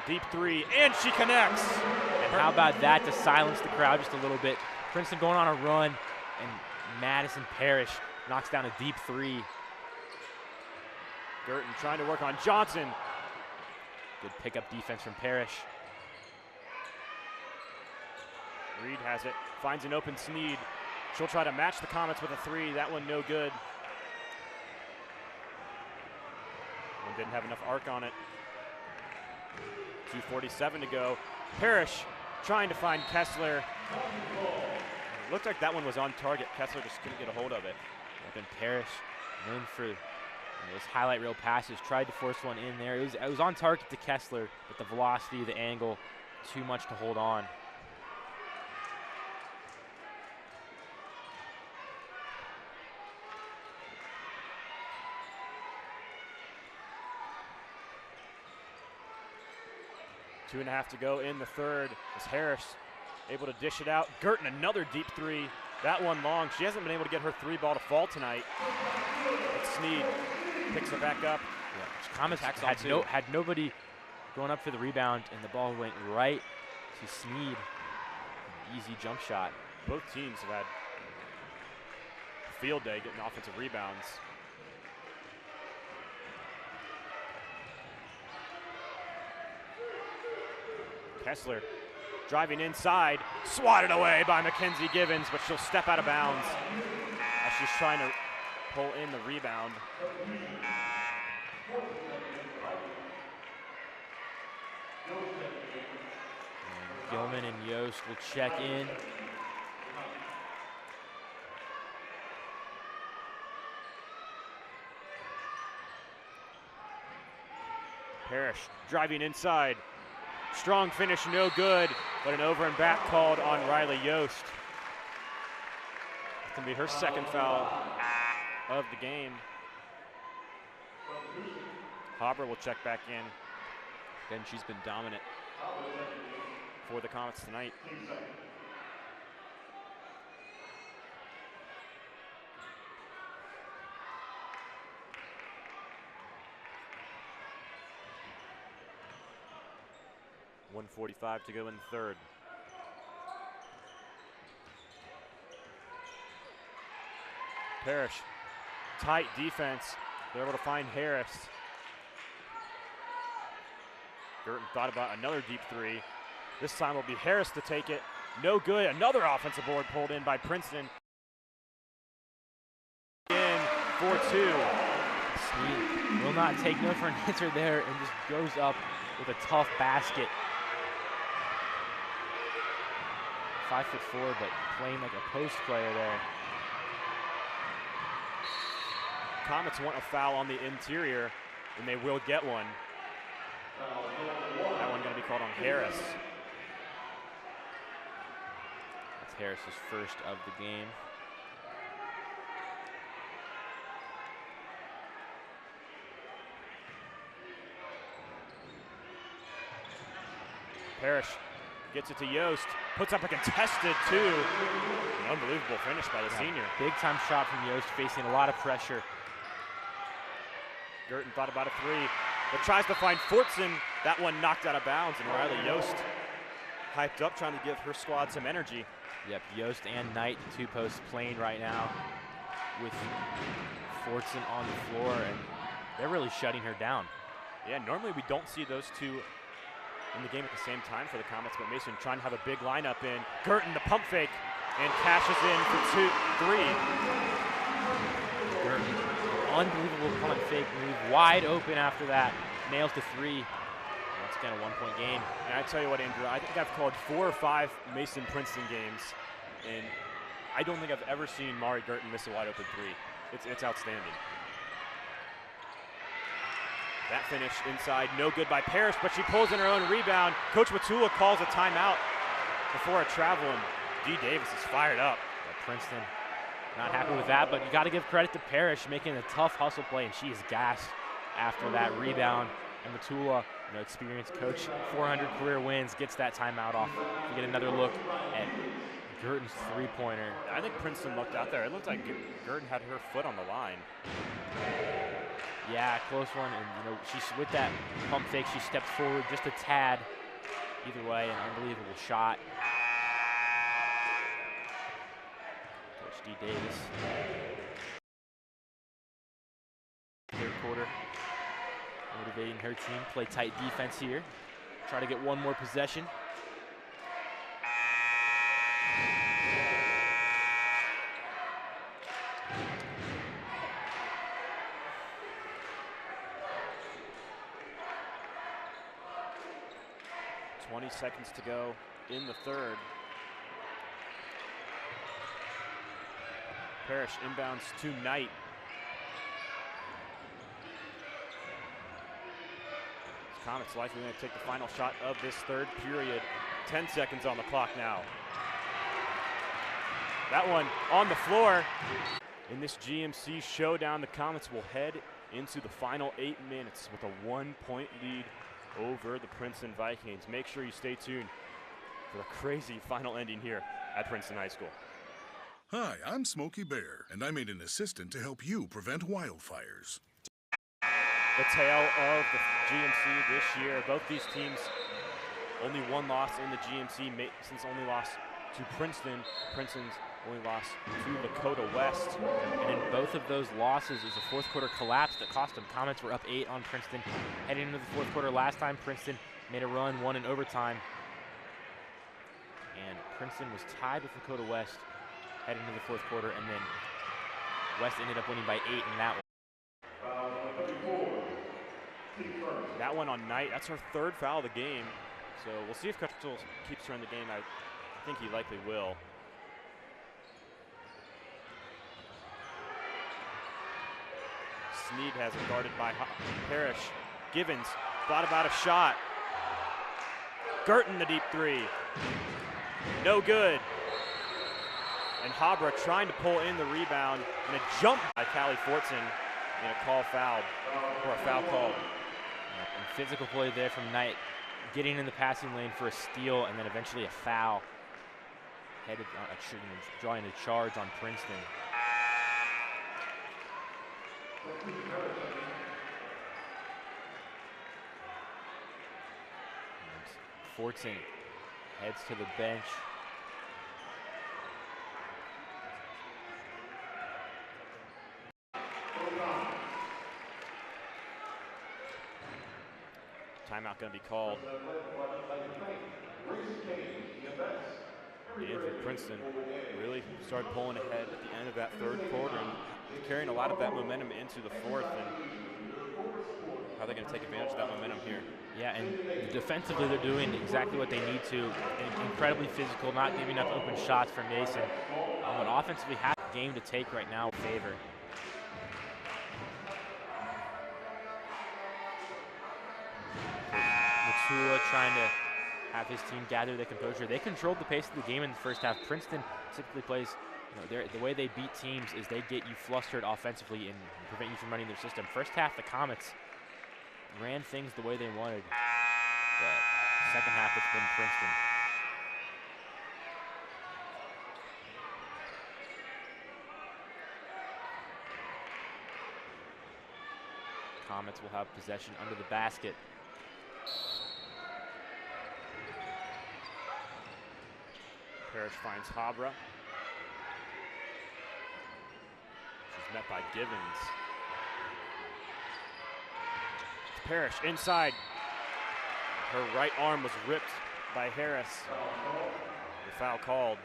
deep 3, and she connects. And how about that to silence the crowd just a little bit. Princeton going on a run, and Madison Parrish knocks down a deep 3. Girton trying to work on Johnson. Good pickup defense from Parrish. Reed has it, finds an open Sneed. She'll try to match the Comets with a three. That one no good. One didn't have enough arc on it. 2:47 to go. Parrish trying to find Kessler. It looked like that one was on target. Kessler just couldn't get a hold of it. And Parrish, known for those highlight reel passes, tried to force one in there. It was on target to Kessler, but the velocity, the angle, too much to hold on. Two and a half to go in the third as Harris able to dish it out. Girton, another deep three. That one long. She hasn't been able to get her three ball to fall tonight. But Sneed picks it back up. Yeah, Comets had nobody going up for the rebound, and the ball went right to Sneed. Easy jump shot. Both teams have had a field day getting offensive rebounds. Kessler driving inside, swatted away by Mackenzie Givens, but she'll step out of bounds as she's trying to pull in the rebound. And Gilman and Yost will check in. Parrish driving inside. Strong finish, no good, but an over and back called on Riley Yost. It's gonna be her second foul of the game. Hopper will check back in. Again, she's been dominant for the Comets tonight. .145 to go in the third. Parrish, tight defense. They're able to find Harris. Girton thought about another deep three. This time will be Harris to take it. No good. Another offensive board pulled in by Princeton. In 4-2. Sneed will not take no for an answer there and just goes up with a tough basket. 5'4", but playing like a post player there. Comets want a foul on the interior, and they will get one. That one going to be called on Harris. That's Harris's first of the game. Parrish gets it to Yost, puts up a contested two. An unbelievable finish by the senior. Big time shot from Yost, facing a lot of pressure. Girton thought about a three, but tries to find Fortson. That one knocked out of bounds, and Riley Yost hyped up, trying to give her squad some energy. Yep, Yost and Knight, two posts playing right now with Fortson on the floor, and they're really shutting her down. Yeah, normally we don't see those two in the game at the same time for the Comets, but Mason trying to have a big lineup in. Girton, the pump fake, and cashes in for 2-3. Girton, unbelievable pump fake move, wide open after that, nails the three. Once again, a 1-point game. And I tell you what, Andrew, I think I've called 4 or 5 Mason-Princeton games, and I don't think I've ever seen Mari Girton miss a wide open three. It's outstanding. That finish inside, no good by Parrish, but she pulls in her own rebound. Coach Matula calls a timeout before a travel, and Dee Davis is fired up. Yeah, Princeton not happy with that, but you got to give credit to Parrish making a tough hustle play, and she is gassed after that rebound. And Matula, experienced coach, 400 career wins, gets that timeout off. We get another look at Girton's three-pointer. I think Princeton looked out there. It looked like Girton had her foot on the line. Yeah, close one, and she's with that pump fake, she stepped forward just a tad. Either way, an unbelievable shot. Coach Dee Davis. Third quarter, motivating her team, play tight defense here. Try to get one more possession. 20 seconds to go in the third. Parrish inbounds to Knight. Comets likely going to take the final shot of this third period. 10 seconds on the clock now. That one on the floor. In this GMC showdown, the Comets will head into the final 8 minutes with a 1-point lead over the Princeton Vikings. Make sure you stay tuned for the crazy final ending here at Princeton High School. Hi, I'm Smokey Bear, and I made an assistant to help you prevent wildfires. The tale of the GMC this year. Both these teams only one loss in the GMC since only lost to Princeton. Princeton's only lost to Lakota West. And in both of those losses, it was a fourth quarter collapse that cost them. Comets were up 8 on Princeton heading into the fourth quarter. Last time Princeton made a run, won in overtime. And Princeton was tied with Lakota West heading into the fourth quarter, and then West ended up winning by 8 in that one. That one on Knight, that's her third foul of the game. So we'll see if Coach Toole keeps her in the game. I think he likely will. Sneed has it guarded by Parrish. Givens thought about a shot. Girton the deep three. No good. And Habra trying to pull in the rebound, and a jump by Callie Fortson, and a call fouled, or a foul called. And physical play there from Knight, getting in the passing lane for a steal, and then eventually a foul. Headed drawing a charge on Princeton. And Fortson heads to the bench. Timeout going to be called. And for Princeton, really started pulling ahead at the end of that third quarter and carrying a lot of that momentum into the fourth. And how they're going to take advantage of that momentum here. Yeah, and defensively they're doing exactly what they need to. Incredibly physical, not giving up open shots for Mason. But offensively, half the game to take right now in favor. Matua trying to have his team gather their composure. They controlled the pace of the game in the first half. Princeton typically plays, the way they beat teams is they get you flustered offensively and prevent you from running their system. First half, the Comets ran things the way they wanted. But second half, it's been Princeton. Comets will have possession under the basket. Parrish finds Habra. She's met by Givens. Parrish inside. Her right arm was ripped by Harris. The foul called.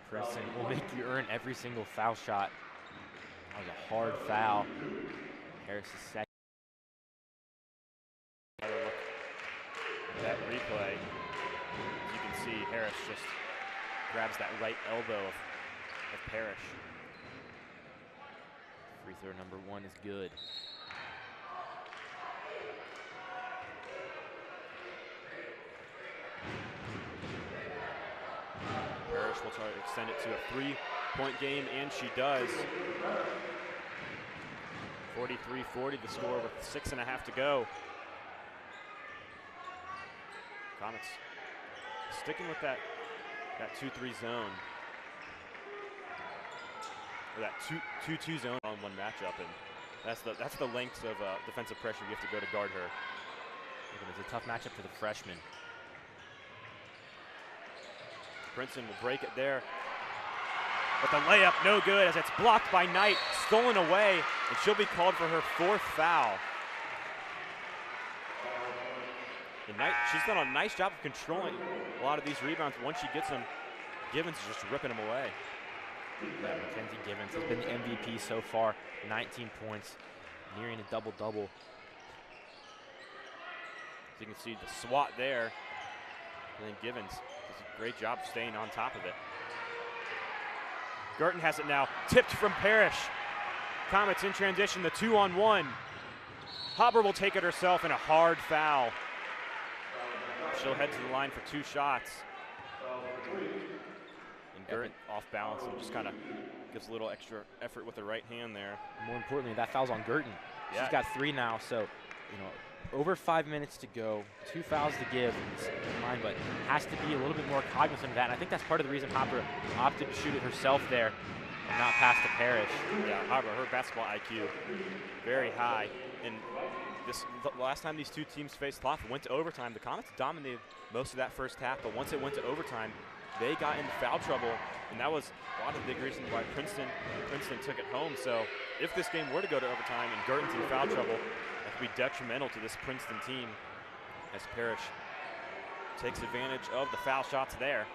Princeton will make you earn every single foul shot. That was a hard foul. Harris is second. That replay, as you can see, Harris just grabs that right elbow of Parrish. Free throw number 1 is good. Parrish will try to extend it to a 3-point game, and she does. 43-40 the score with 6.5 to go. Comets sticking with that 2-3 zone, or that 2-2 zone on one matchup, and that's the length of defensive pressure you have to go to guard her. It's a tough matchup for the freshman. Princeton will break it there, but the layup no good as it's blocked by Knight, stolen away, and she'll be called for her 4th foul. And Knight, she's done a nice job of controlling a lot of these rebounds. Once she gets them, Givens is just ripping them away. Yeah, Mackenzie Givens has been the MVP so far, 19 points, nearing a double-double. you can see the swat there. And then Givens does a great job staying on top of it. Girton has it now, tipped from Parrish. Comets in transition, the 2-on-1. Haber will take it herself in a hard foul. She'll head to the line for 2 shots. And Girton off balance and just kind of gives a little extra effort with the right hand there. More importantly, that foul's on Girton. Yeah. She's got 3 now, so you know, over 5 minutes to go, 2 fouls to give in mind, but has to be a little bit more cognizant of that. And I think that's part of the reason Haber opted to shoot it herself there and not pass to Parrish. Yeah, Haber, her basketball IQ very high. And the last time these two teams faced off, it went to overtime. The Comets dominated most of that first half, but once it went to overtime, they got into foul trouble, and that was a lot of the big reasons why Princeton took it home. So if this game were to go to overtime and Girton's in foul trouble, that could be detrimental to this Princeton team as Parrish takes advantage of the foul shots there.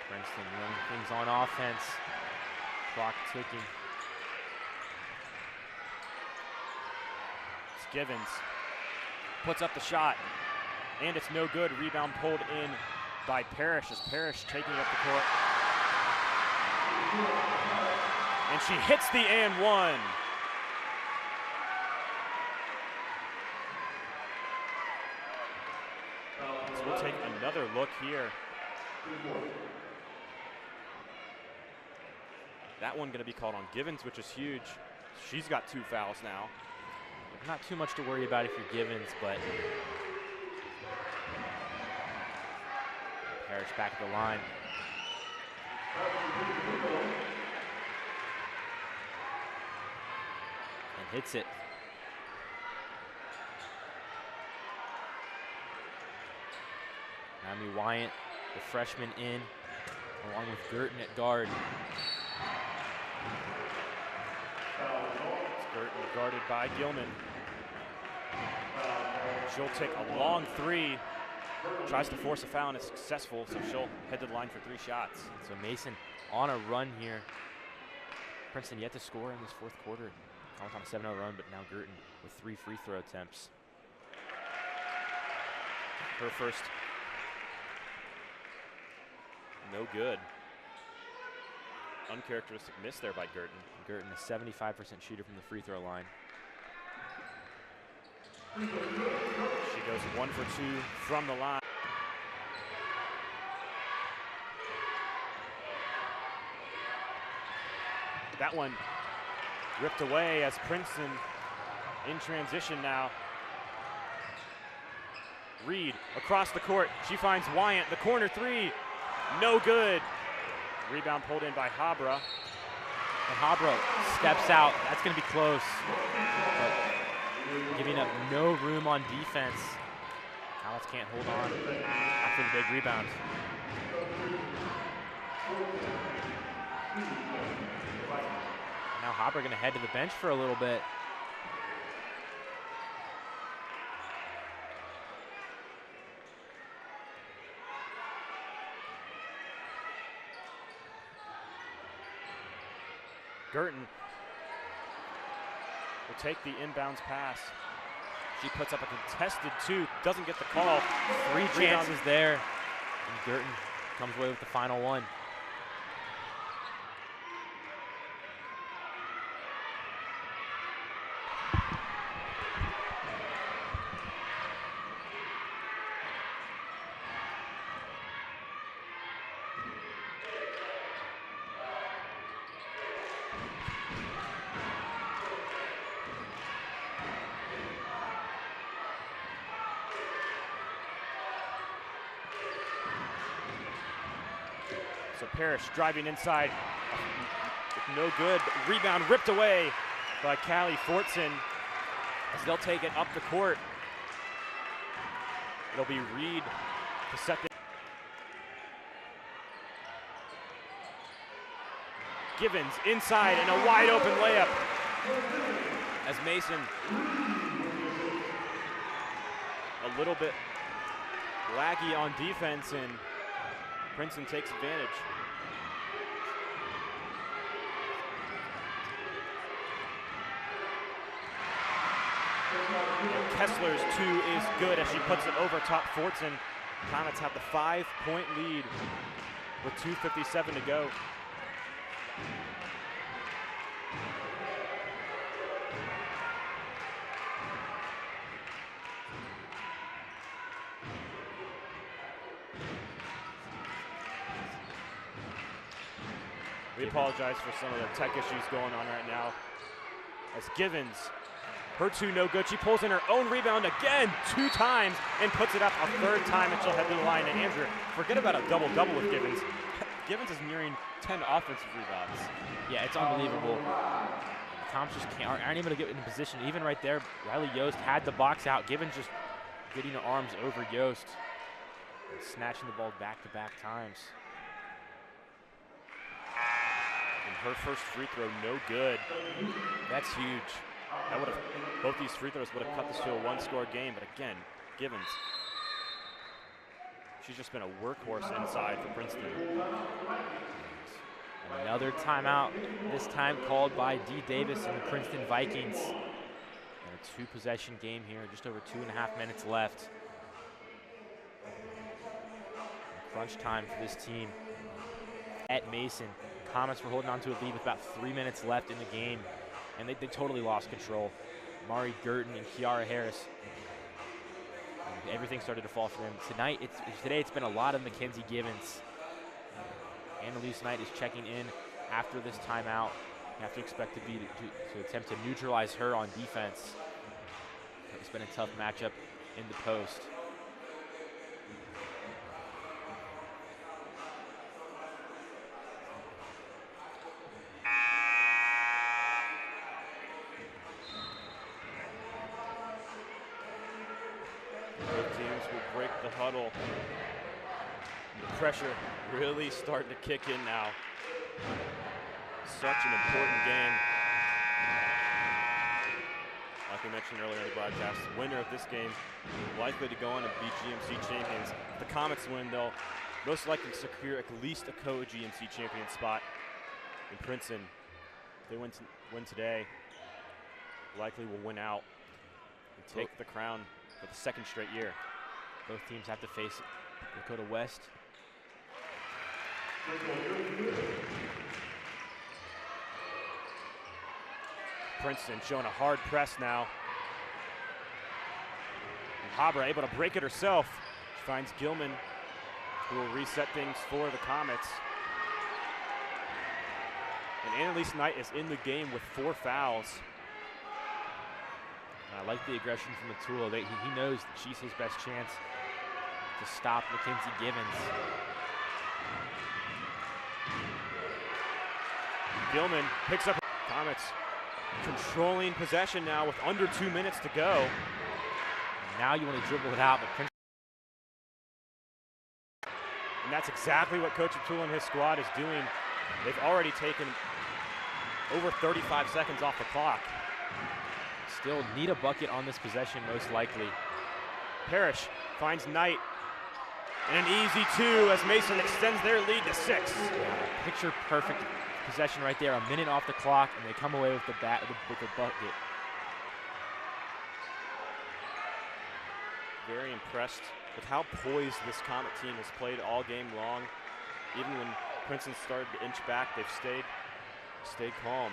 Princeton running things on offense. Clock ticking. It's Givens. Puts up the shot. And it's no good. Rebound pulled in by Parrish as Parrish taking up the court. And she hits the and one. So we'll take another look here. That one going to be called on Givens, which is huge. She's got 2 fouls now. Not too much to worry about if you're Givens, but Parrish back at the line. And hits it. Naomi Wyant, the freshman, in, along with Girton at guard. Girton guarded by Gilman. She'll take a long 3. Tries to force a foul and is successful, so she'll head to the line for 3 shots. So Mason on a run here. Princeton yet to score in this 4th quarter. Almost on a 7-0 run, but now Girton with 3 free throw attempts. Her first. No good. Uncharacteristic miss there by Girton. Girton, a 75% shooter from the free throw line. She goes 1 for 2 from the line. That one ripped away as Princeton in transition now. Reed across the court. She finds Wyant, the corner 3. No good. Rebound pulled in by Habra. And Habra steps out. That's going to be close. But giving up no room on defense. Alex can't hold on after the big rebound. Now Habra going to head to the bench for a little bit. Girton will take the inbounds pass. She puts up a contested 2, doesn't get the call. 3 chances there, and Girton comes away with the final one. So Parrish driving inside, no good. Rebound ripped away by Callie Fortson as they'll take it up the court. It'll be Reed to set the. Givens inside and a wide open layup as Mason a little bit laggy on defense, and Princeton takes advantage. And Kessler's 2 is good as she puts it over top Fortson. Comets have the 5-point lead with 2:57 to go. We apologize for some of the tech issues going on right now. As Givens, her 2 no good. She pulls in her own rebound again 2 times and puts it up a 3rd time, and she'll head to the line. And Andrew, forget about a double-double with Givens. Givens is nearing 10 offensive rebounds. Yeah, it's unbelievable. The Comps just aren't able to get in position. Even right there, Riley Yost had the box out. Givens just getting her arms over Yost and snatching the ball back-to-back times. And her first free throw, no good. That's huge. That would have, both these free throws would have cut this to a 1-score game, but again, Givens, she's just been a workhorse inside for Princeton. Another timeout, this time called by D. Davis and the Princeton Vikings. And a 2-possession game here, just over 2.5 minutes left. Crunch time for this team at Mason. Comets were holding on to a lead with about 3 minutes left in the game, and they totally lost control. Mari Gurton and Kiara Harris, everything started to fall for them. Today it's been a lot of Mackenzie Givens. Annalise Knight is checking in after this timeout. You have to expect to attempt to neutralize her on defense. It's been a tough matchup in the post. Huddle. The pressure really starting to kick in now. Such an important game. Like we mentioned earlier in the broadcast, the winner of this game likely to go on and be GMC champions. If the Comets win, they'll most likely secure at least a co-GMC champion spot in Princeton. If they win today, likely will win out and take the crown for the 2nd straight year. Both teams have to face Dakota West. Princeton showing a hard press now. And Habra able to break it herself. She finds Gilman, who will reset things for the Comets. And Annalise Knight is in the game with 4 fouls. And I like the aggression from Matula. He knows that she's his best chance to stop Mackenzie Givens. Gilman picks up Comets, controlling possession now with under 2 minutes to go. And now you want to dribble it out, but and that's exactly what Coach Matula and his squad is doing. They've already taken over 35 seconds off the clock. Still need a bucket on this possession, most likely. Parrish finds Knight. And an easy 2 as Mason extends their lead to 6. Picture perfect possession right there. A minute off the clock, and they come away with the bucket. Very impressed with how poised this Comet team has played all game long. Even when Princeton started to inch back, they've stayed calm.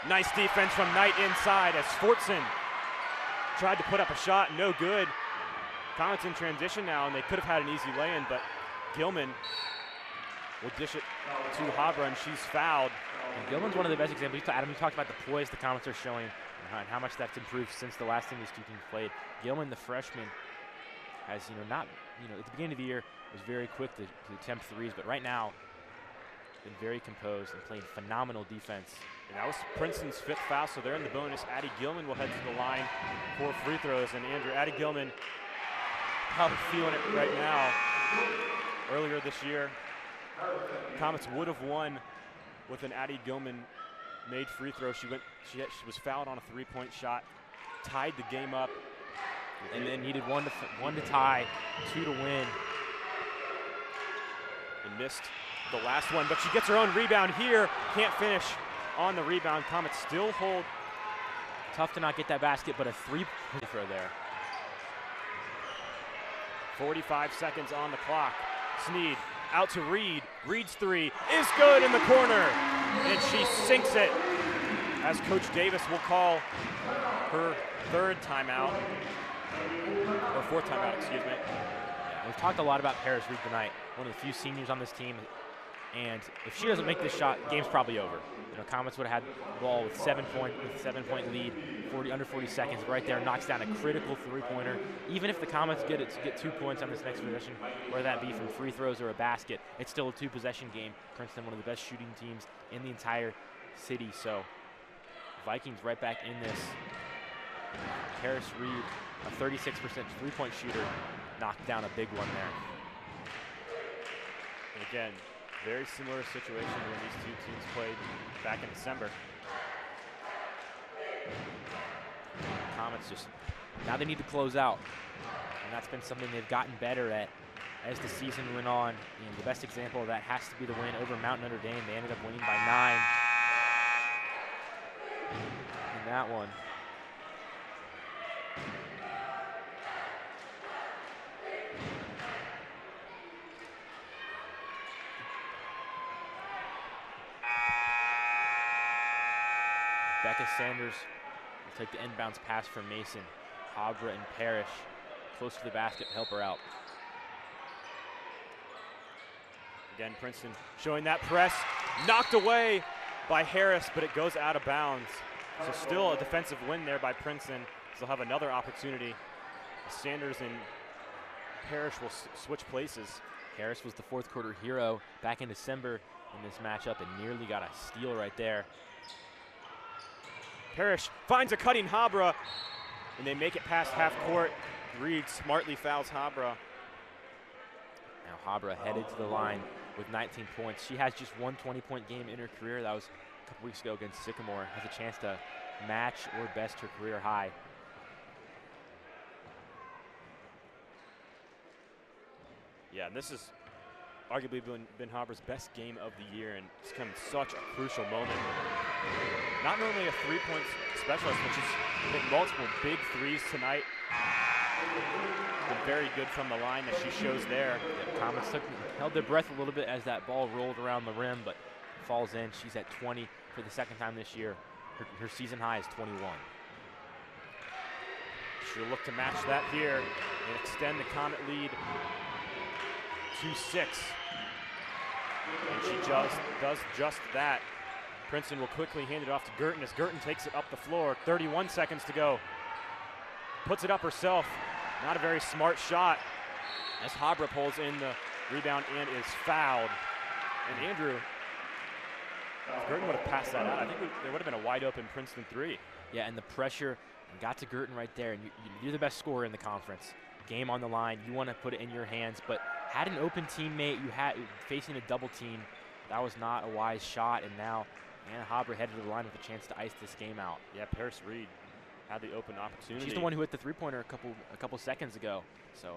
Nice defense from Knight inside as Fortson tried to put up a shot, no good. Comets in transition now, and they could have had an easy lay-in, but Gilman will dish it to Habra, and she's fouled. And Gilman's one of the best examples. Adam, you talked about the poise the Comets are showing and how much that's improved since the last time these two teams played. Gilman, the freshman, has at the beginning of the year was very quick to attempt threes, but right now been very composed and playing phenomenal defense. And that was Princeton's 5th foul, so they're in the bonus. Addie Gilman will head to the line for free throws, and Andrew, Addie Gilman probably feeling it right now. Earlier this year, Comets would have won with an Addie Gilman made free throw. She was fouled on a 3-point shot, tied the game up, and then needed one to tie, 2 to win. And missed the last one, but she gets her own rebound here. Can't finish on the rebound. Comets still hold. Tough to not get that basket, but a 3-point throw there. 45 seconds on the clock. Sneed out to Reed. Reed's 3 is good in the corner, and she sinks it, as Coach Davis will call her 3rd timeout, or 4th timeout, excuse me. Yeah, we've talked a lot about Paris Reed tonight, one of the few seniors on this team, and if she doesn't make this shot, game's probably over. You know, Comets would have had the ball with 7-point lead, under 40 seconds, right there, knocks down a critical 3-pointer. Even if the Comets get 2 points on this next possession, whether that be from free throws or a basket, it's still a 2-possession game. Princeton, one of the best shooting teams in the entire city, so Vikings right back in this. Paris Reed, a 36% 3-point shooter, knocked down a big one there. And again, very similar situation to when these 2 teams played back in December. Comets just, now they need to close out. And that's been something they've gotten better at as the season went on. And the best example of that has to be the win over Mount Notre Dame. They ended up winning by 9 in that one. Becca Sanders will take the inbounds pass from Mason. Habra and Parrish close to the basket to help her out. Again, Princeton showing that press, knocked away by Harris, but it goes out of bounds. So still a defensive win there by Princeton. They'll have another opportunity. Sanders and Parrish will switch places. Harris was the 4th quarter hero back in December in this matchup and nearly got a steal right there. Parrish finds a cutting Habra, and they make it past half court. Reed smartly fouls Habra. Now Habra headed to the line with 19 points. She has just one 20-point game in her career. That was a couple weeks ago against Sycamore. Has a chance to match or best her career high. Yeah, and this has arguably been Habra's best game of the year, and it's come in such a crucial moment. Not normally a 3-point specialist, but she's hit multiple big threes tonight. Been very good from the line that she shows there. Yeah, Comets held their breath a little bit as that ball rolled around the rim, but falls in. She's at 20 for the 2nd time this year. Her season high is 21. She'll look to match that here and extend the Comet lead to 6. And she does just that. Princeton will quickly hand it off to Girton as Girton takes it up the floor. 31 seconds to go. Puts it up herself. Not a very smart shot as Habra pulls in the rebound and is fouled. And Andrew, if Girton would have passed that out, I think there would have been a wide open Princeton 3. Yeah, and the pressure got to Girton right there. And you're the best scorer in the conference. Game on the line, you want to put it in your hands, but had an open teammate, you had facing a double team. That was not a wise shot, and now Anna Habra headed to the line with a chance to ice this game out. Yeah, Paris Reed had the open opportunity. She's the one who hit the 3-pointer a couple seconds ago, so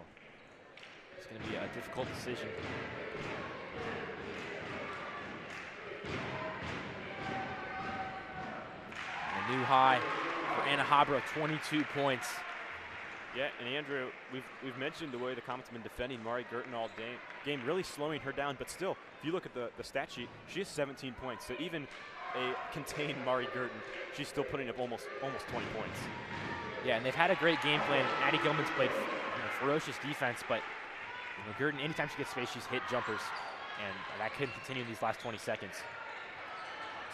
it's going to be a difficult decision. And a new high for Anna Habra, 22 points. Yeah, and Andrew, we've mentioned the way the Comets have been defending Mari Girton all game, really slowing her down. But still, if you look at the stat sheet, she has 17 points. So even a contained Mari Girton, she's still putting up almost 20 points. Yeah, and they've had a great game plan. Addie Gilman's played ferocious defense, but Girton, anytime she gets space, she's hit jumpers, and that could continue in these last 20 seconds.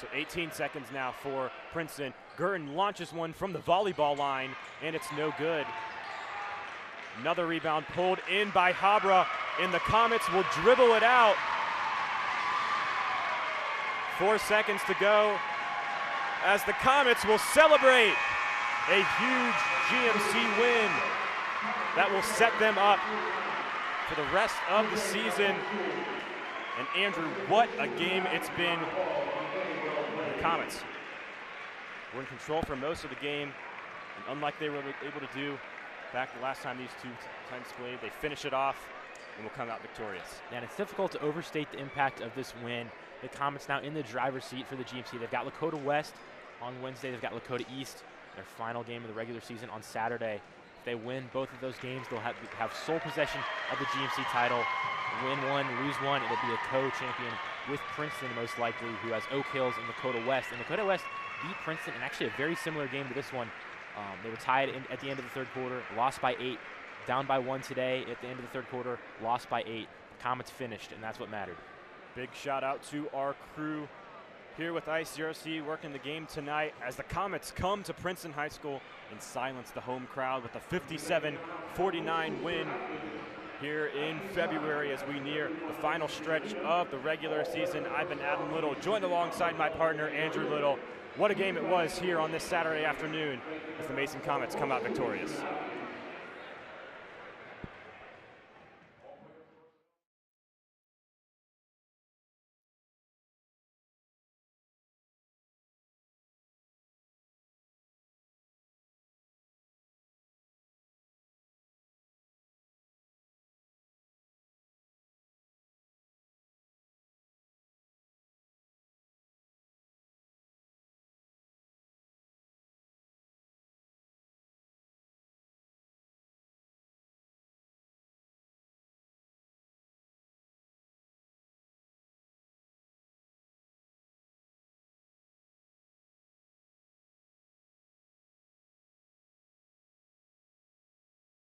So 18 seconds now for Princeton. Girton launches one from the volleyball line, and it's no good. Another rebound pulled in by Habra, and the Comets will dribble it out. 4 seconds to go as the Comets will celebrate a huge GMC win that will set them up for the rest of the season. And Andrew, what a game it's been. The Comets were in control for most of the game, and unlike they were able to do back the last time these two teams played. They finish it off and will come out victorious. And it's difficult to overstate the impact of this win. The Comets now in the driver's seat for the GMC. They've got Lakota West on Wednesday. They've got Lakota East, their final game of the regular season, on Saturday. If they win both of those games, they'll have sole possession of the GMC title. Win one, lose one, it'll be a co-champion with Princeton most likely, who has Oak Hills and Lakota West. And Lakota West beat Princeton in actually a very similar game to this one. They were tied at the end of the third quarter, lost by 8, down by 1 today at the end of the third quarter, lost by 8. The Comets finished, and that's what mattered. Big shout out to our crew here with ICRC working the game tonight as the Comets come to Princeton High School and silence the home crowd with a 57-49 win here in February as we near the final stretch of the regular season. I've been Adam Little, joined alongside my partner Andrew Little. What a game it was here on this Saturday afternoon as the Mason Comets come out victorious.